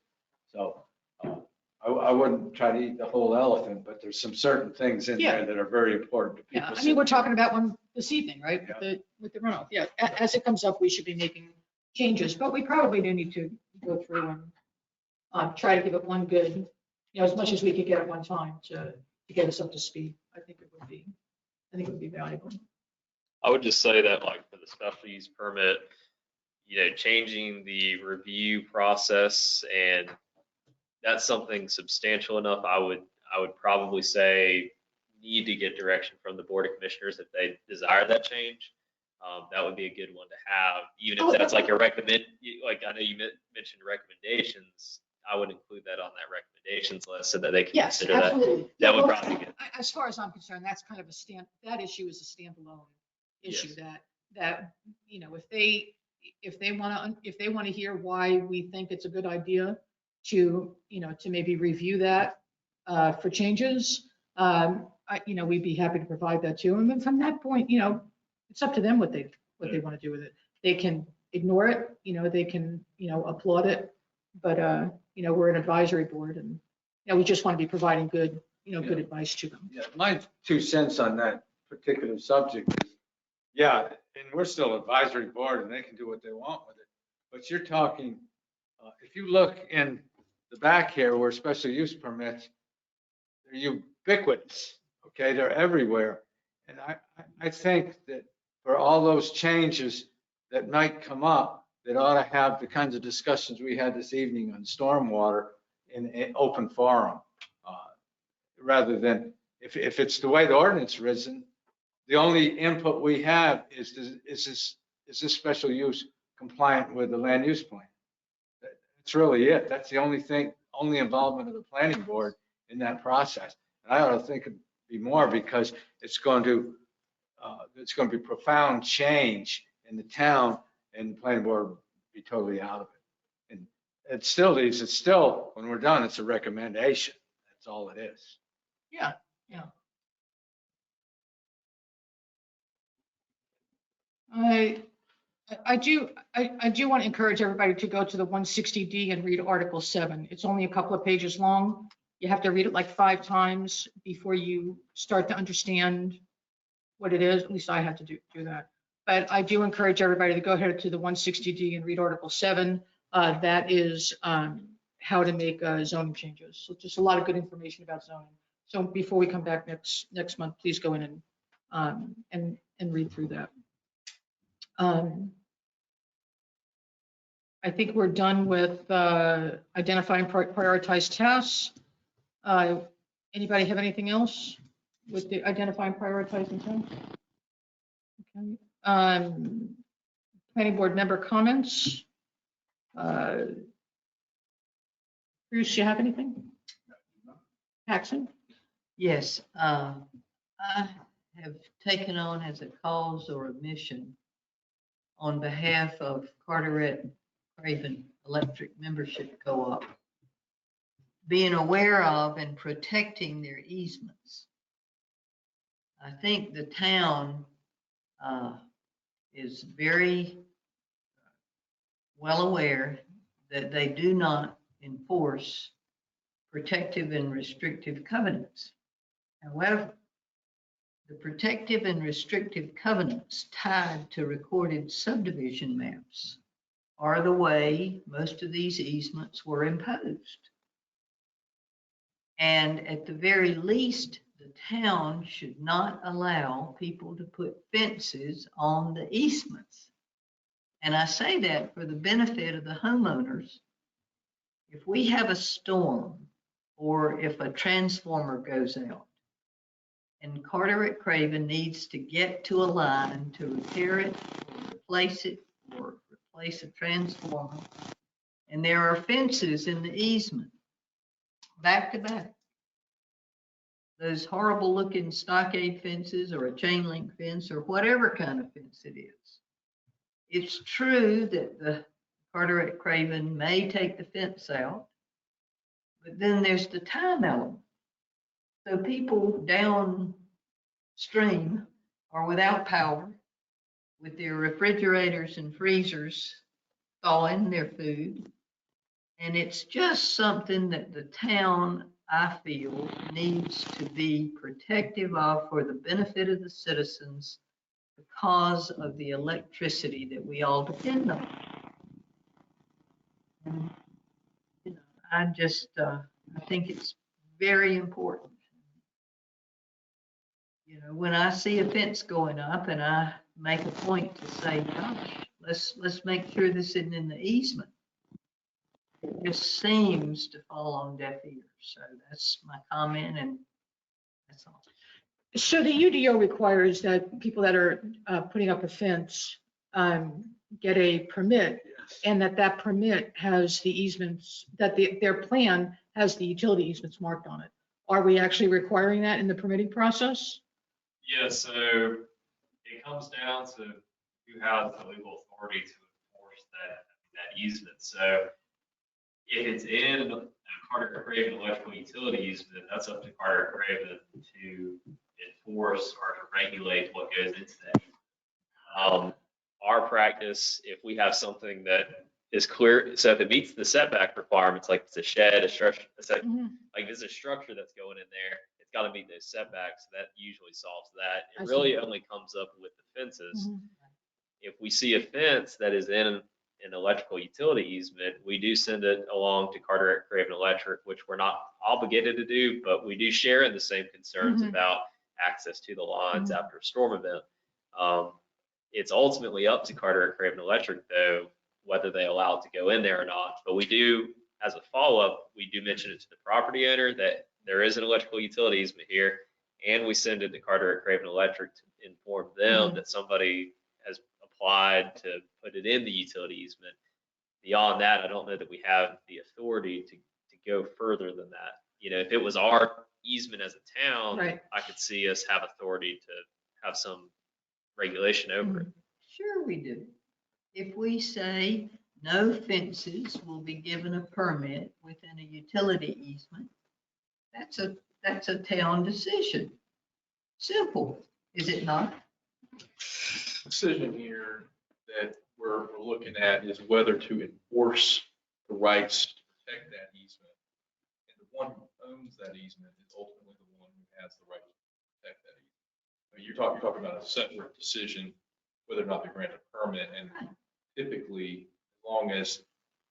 So I wouldn't try to eat the whole elephant, but there's some certain things in there that are very important to people. Yeah, I mean, we're talking about one this evening, right? Yeah. With the runoff. Yeah, as it comes up, we should be making changes, but we probably do need to go through and try to give it one good, as much as we could get at one time to get us up to speed. I think it would be valuable. I would just say that like for the special use permit, changing the review process, and that's something substantial enough. I would probably say need to get direction from the Board of Commissioners if they desire that change. That would be a good one to have, even if that's like a recommend, like I know you mentioned recommendations. I would include that on that recommendations list so that they can Yes, consider that. absolutely. That would probably be good. As far as I'm concerned, that's kind of that issue is a standalone issue. Yes. That if they want to hear why we think it's a good idea to maybe review that for changes, we'd be happy to provide that to them. And from that point, it's up to them what they want to do with it. They can ignore it, they can, applaud it, but we're an advisory board, and we just want to be providing good, good advice to them. Yeah, my 2 cents on that particular subject is, yeah, and we're still advisory board, and they can do what they want with it. But you're talking, if you look in the back here where special use permits, they're ubiquitous, okay? They're everywhere. And I think that for all those changes that might come up, that ought to have the kinds of discussions we had this evening on stormwater in an open forum, rather than, if it's the way the ordinance is written, the only input we have is this special use compliant with the land use plan? That's really it. That's the only thing, only involvement of the planning board in that process. And I ought to think it'd be more, because it's going to be profound change in the town, and the planning board would be totally out of it. And it still leaves, when we're done, it's a recommendation. That's all it is. Yeah. I do want to encourage everybody to go to the 160D and read Article 7. It's only a couple of pages long. You have to read it like 5 times before you start to understand what it is. At least I had to do that. But I do encourage everybody to go ahead to the 160D and read Article 7. That is how to make zoning changes. So just a lot of good information about zoning. So before we come back next month, please go in and read through that. I think we're done with identifying prioritized tasks. Anybody have anything else with the identifying prioritizing tasks? Okay. Planning board member comments. Bruce, you have anything? Paxton? Yes, I have taken on as a cause or a mission on behalf of Carteret Craven Electric Membership Co-op, being aware of and protecting their easements. I think the town is very well aware that they do not enforce protective and restrictive covenants. However, the protective and restrictive covenants tied to recorded subdivision maps are the way most of these easements were imposed. And at the very least, the town should not allow people to put fences on the easements. And I say that for the benefit of the homeowners. If we have a storm or if a transformer goes out and Carteret Craven needs to get to a line to repair it or replace a transformer, and there are fences in the easement, back to back, those horrible looking stockade fences or a chain link fence or whatever kind of fence it is. It's true that the Carteret Craven may take the fence out, but then there's the time element. So people downstream are without power with their refrigerators and freezers thawing their food. And it's just something that the town, I feel, needs to be protective of for the benefit of the citizens because of the electricity that we all depend on. And, you know, I think it's very important. You know, when I see a fence going up and I make a point to say, gosh, let's make sure this isn't in the easement. It just seems to fall on deaf ears. So that's my comment, and that's all. So the UDO requires that people that are putting up a fence get a permit, and that permit has the easements, that their plan has the utility easements marked on it. Are we actually requiring that in the permitting process? Yeah, so it comes down to who has the legal authority to enforce that easement. So if it's in a Carteret Craven electrical utility easement, that's up to Carteret Craven to enforce or to regulate what goes into that. Our practice, if we have something that is clear, so if it meets the setback requirements, like it's a shed, a structure, like there's a structure that's going in there, it's got to meet those setbacks. That usually solves that. It really only comes up with the fences. If we see a fence that is in an electrical utility easement, we do send it along to Carteret Craven Electric, which we're not obligated to do, but we do share in the same concerns about access to the lines after a storm event. It's ultimately up to Carteret Craven Electric, though, whether they allow it to go in there or not. But we do, as a follow-up, we do mention it to the property owner that there is an electrical utility easement here, and we send it to Carteret Craven Electric to inform them that somebody has applied to put it in the utility easement. Beyond that, I don't know that we have the authority to go further than that. You know, if it was our easement as a town, I could see us have authority to have some regulation over it. Sure we do. If we say no fences will be given a permit within a utility easement, that's a town decision. Simple, is it not? Decision here that we're looking at is whether to enforce the rights to protect that easement. And the one who owns that easement is ultimately the one who has the right to protect that easement. I mean, you're talking about a separate decision, whether or not to grant a permit. And typically, as long as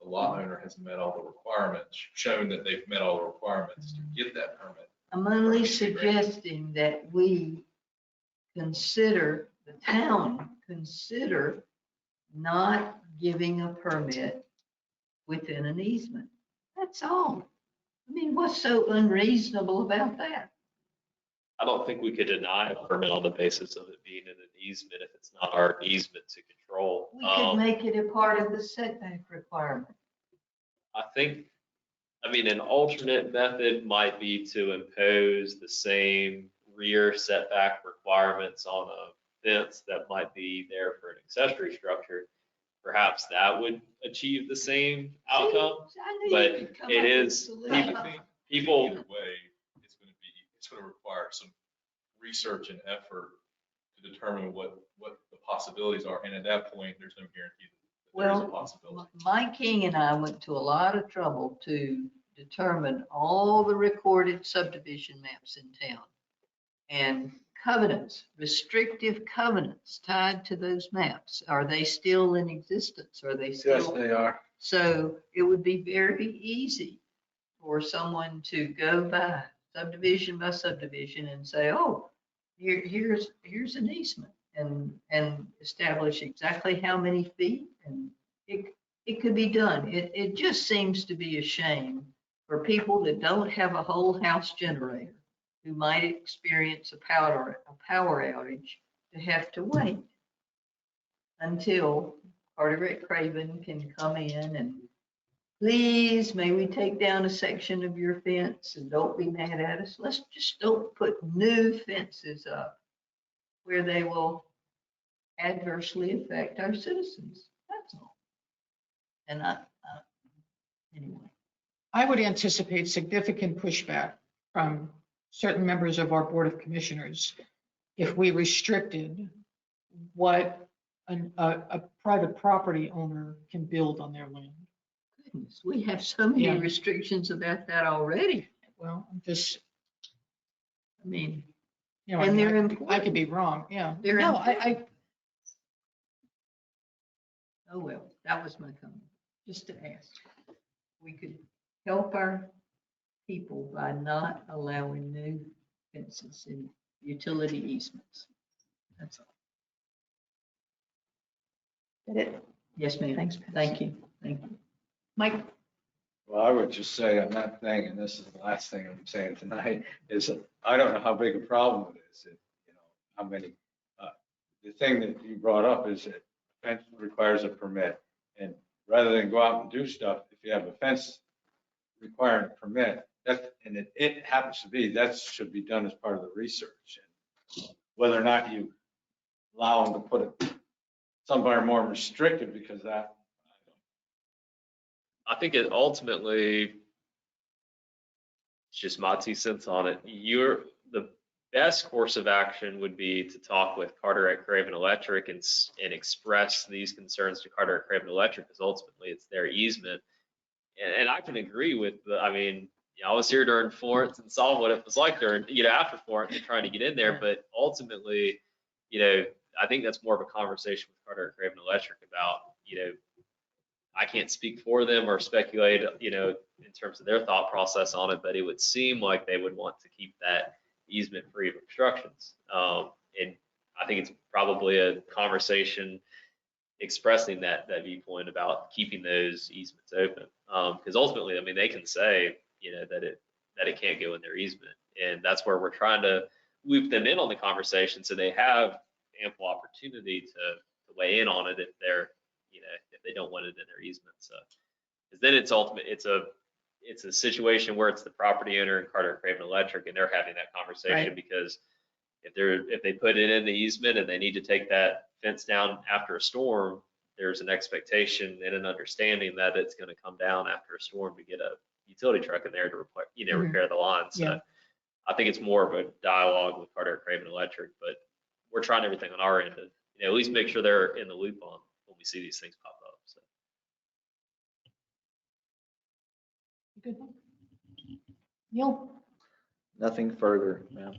the lot owner has met all the requirements, shown that they've met all the requirements to get that permit. I'm only suggesting that we consider, the town consider not giving a permit within an easement. That's all. I mean, what's so unreasonable about that? I don't think we could deny a permit on the basis of it being in an easement if it's not our easement to control. We could make it a part of the setback requirement. I think, I mean, an alternate method might be to impose the same rear setback requirements on a fence that might be there for an accessory structure. Perhaps that would achieve the same outcome, but it is, people. Either way, it's going to require some research and effort to to determine what the possibilities are. And at that point, there's no guarantee that there is a Well, possibility. Mike King and I went to a lot of trouble to determine all the recorded subdivision maps in town. And covenants, restrictive covenants tied to those maps. Are they still in existence? Are they Yes, still? they are. So it would be very easy for someone to go by subdivision and say, oh, here's an easement and establish exactly how many feet. And it could be done. It just seems to be a shame for people that don't have a whole house generator who might experience a power outage to have to wait until Carteret Craven can come in and please, may we take down a section of your fence and don't be mad at us. Let's just don't put new fences up where they will adversely affect our citizens. That's all. And anyway. I would anticipate significant pushback from certain members of our Board of Commissioners if we restricted what a private property owner can build on their land. Goodness, we have so many Yeah. restrictions about that already. Well, I'm just, I mean, you know, And they're I important. could be wrong, yeah. They're No, oh, well, that was my comment, just to ask. We could help our people by not allowing new fences and utility easements. That's all. That it? Yes, ma'am. Thanks, Thank you. Thank you. Mike, Well, I would just say on that thing, and this is the last thing I'm saying tonight, is that I don't know how big a problem it is. How many, the thing that you brought up is that fence requires a permit. And rather than go out and do stuff, if you have a fence requiring a permit, and it happens to be, that should be done as part of the research. And whether or not you allow them to put it somewhere more restricted because that, I think it ultimately, it's just my 2 cents on it. The best course of action would be to talk with Carteret Craven Electric and express these concerns to Carteret Craven Electric, because ultimately it's their easement. And I can agree with I was here during Florence and saw what it was like during, after Florence and trying to get in there. But ultimately, I think that's more of a conversation with Carteret Craven Electric about, I can't speak for them or speculate, in terms of their thought process on it, but it would seem like they would want to keep that easement free of obstructions. And I think it's probably a conversation expressing that viewpoint about keeping those easements open. Because ultimately, they can say, that it can't go in their easement. And that's where we're trying to loop them in on the conversation so they have ample opportunity to weigh in on it if they're, if they don't want it in their easement. So, because then it's a situation where it's the property owner and Carteret Craven Electric, and they're having that conversation. Right. Because if they put it in the easement and they need to take that fence down after a storm, there's an expectation and an understanding that it's going to come down after a storm to get a utility truck in there to repair, repair the line. So Yeah. I think it's more of a dialogue with Carteret Craven Electric, but we're trying everything on our end to, at least make sure they're in the loop on when we see these things pop up. So. good. Neil? Nothing further, ma'am.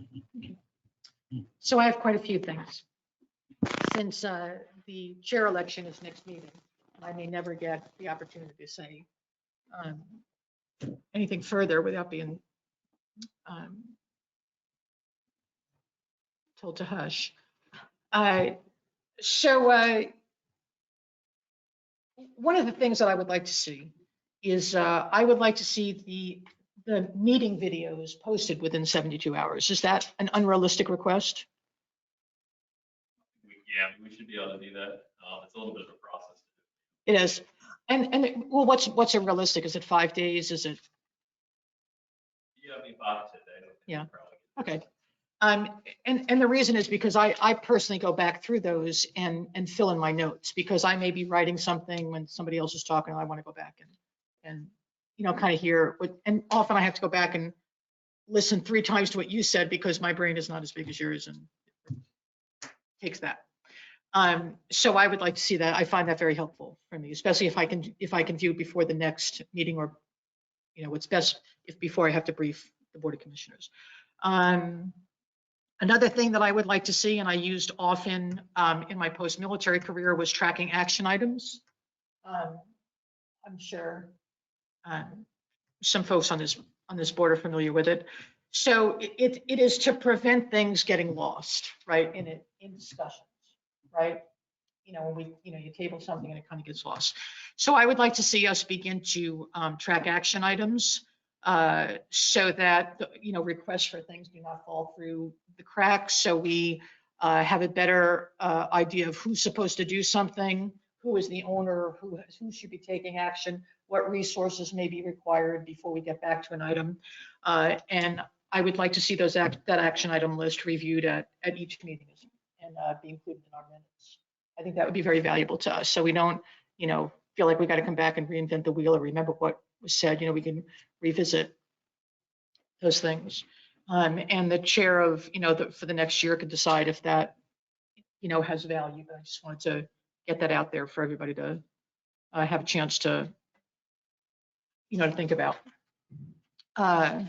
So I have quite a few things. Since the chair election is next meeting, I may never get the opportunity to say anything further without being told to hush. So one of the things that I would like to see is I would like to see the meeting videos posted within 72 hours. Is that an unrealistic request? Yeah, we should be able to do that. It's a little bit of a process. It is. And well, what's realistic? Is it 5 days? Is it? Yeah, 5 to 10 days. Yeah. Okay. And the reason is because I personally go back through those and fill in my notes, because I may be writing something when somebody else is talking, and I want to go back and kind of hear what, and often I have to go back and listen 3 times to what you said because my brain is not as big as yours. And takes that. So I would like to see that. I find that very helpful for me, especially if I can view it before the next meeting, or, what's best if before I have to brief the Board of Commissioners. Another thing that I would like to see, and I used often in my post-military career, was tracking action items. I'm sure some folks on this board are familiar with it. So it is to prevent things getting lost, right, in discussions, right? When you table something and it kind of gets lost. So I would like to see us begin to track action items so that, requests for things do not fall through the cracks. So we have a better idea of who's supposed to do something, who is the owner, who should be taking action, what resources may be required before we get back to an item. And I would like to see that action item list reviewed at each meeting and be included in our minutes. I think that would be very valuable to us. So we don't, feel like we got to come back and reinvent the wheel or remember what was said. We can revisit those things. And the chair of, for the next year could decide if that, has value. But I just wanted to get that out there for everybody to have a chance to, to think about. I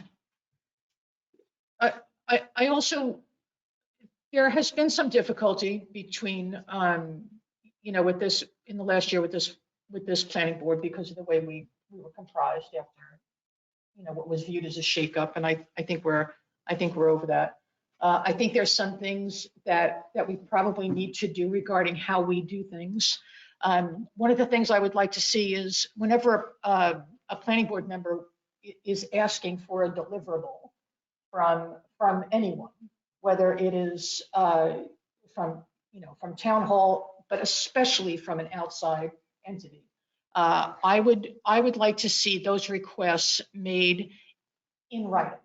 also, there has been some difficulty between, with this in the last year with this planning board because of the way we were comprised after, what was viewed as a shakeup, and I think we're over that. I think there's some things that we probably need to do regarding how we do things. One of the things I would like to see is whenever a planning board member is asking for a deliverable from anyone, whether it is from town hall, but especially from an outside entity. I would like to see those requests made in writing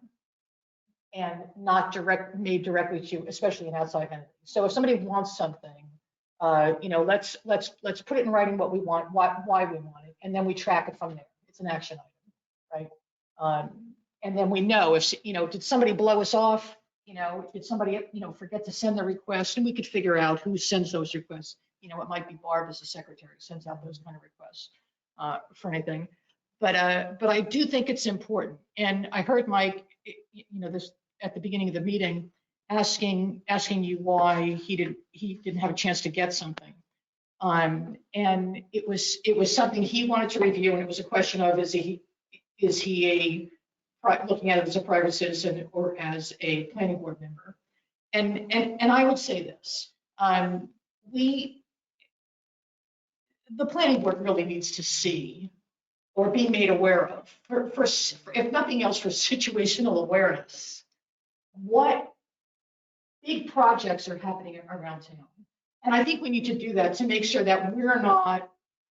and not made directly to, especially an outside entity. So if somebody wants something, let's put it in writing what we want, why we want it, and then we track it from there. It's an action item, right? And then we know if, did somebody blow us off? Did somebody, forget to send the request? And we could figure out who sends those requests. It might be Barb as the secretary sends out those kind of requests for anything. But I do think it's important. And I heard Mike, this at the beginning of the meeting, asking you why he didn't have a chance to get something. And it was something he wanted to review, and it was a question of is he looking at it as a private citizen or as a planning board member. And I would say this, the planning board really needs to see or be made aware of, for if nothing else, for situational awareness, what big projects are happening around town. And I think we need to do that to make sure that we're not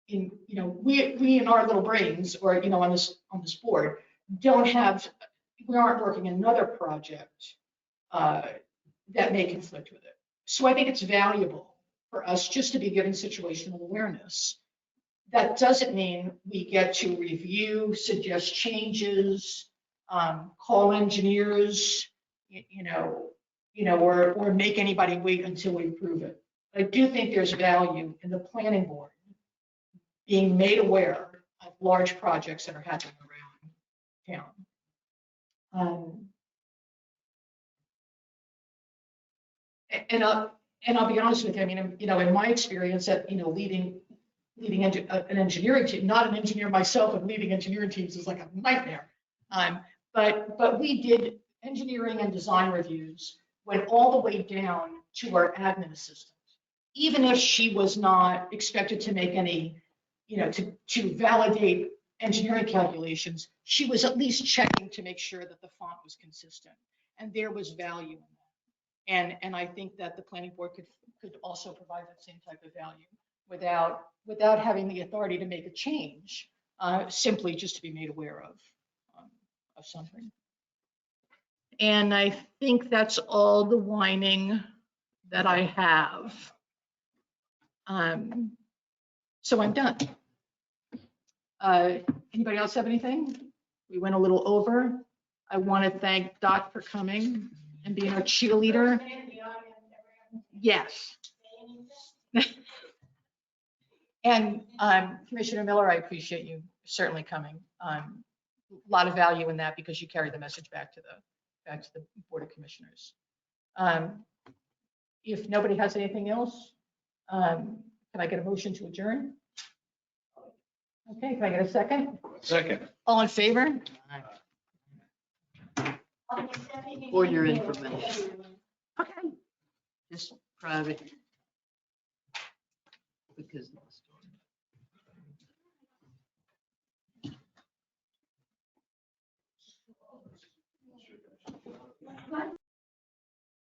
in, we in our little brains or, on this board, we aren't working another project that may conflict with it. So I think it's valuable for us just to be given situational awareness. That doesn't mean we get to review, suggest changes, call engineers, or make anybody wait until we approve it. I do think there's value in the planning board being made aware of large projects that are happening around town. And I'll be honest with you. I mean, in my experience at leading an engineering team, not an engineer myself, and leading engineering teams is like a nightmare. But we did engineering and design reviews, went all the way down to our admin assistant, even if she was not expected to make any, to validate engineering calculations, she was at least checking to make sure that the font was consistent, and there was value in that. And I think that the planning board could also provide that same type of value without having the authority to make a change, simply just to be made aware of something. And I think that's all the whining that I have. So I'm done. Anybody else have anything? We went a little over. I want to thank Dot for coming and being our cheerleader. Yes. And Commissioner Miller, I appreciate you certainly coming. A lot of value in that because you carry the message back to the Board of Commissioners. If nobody has anything else, can I get a motion to adjourn? Okay, can I get a second? Second. All in favor? For your information, Okay. just private. Because of the story.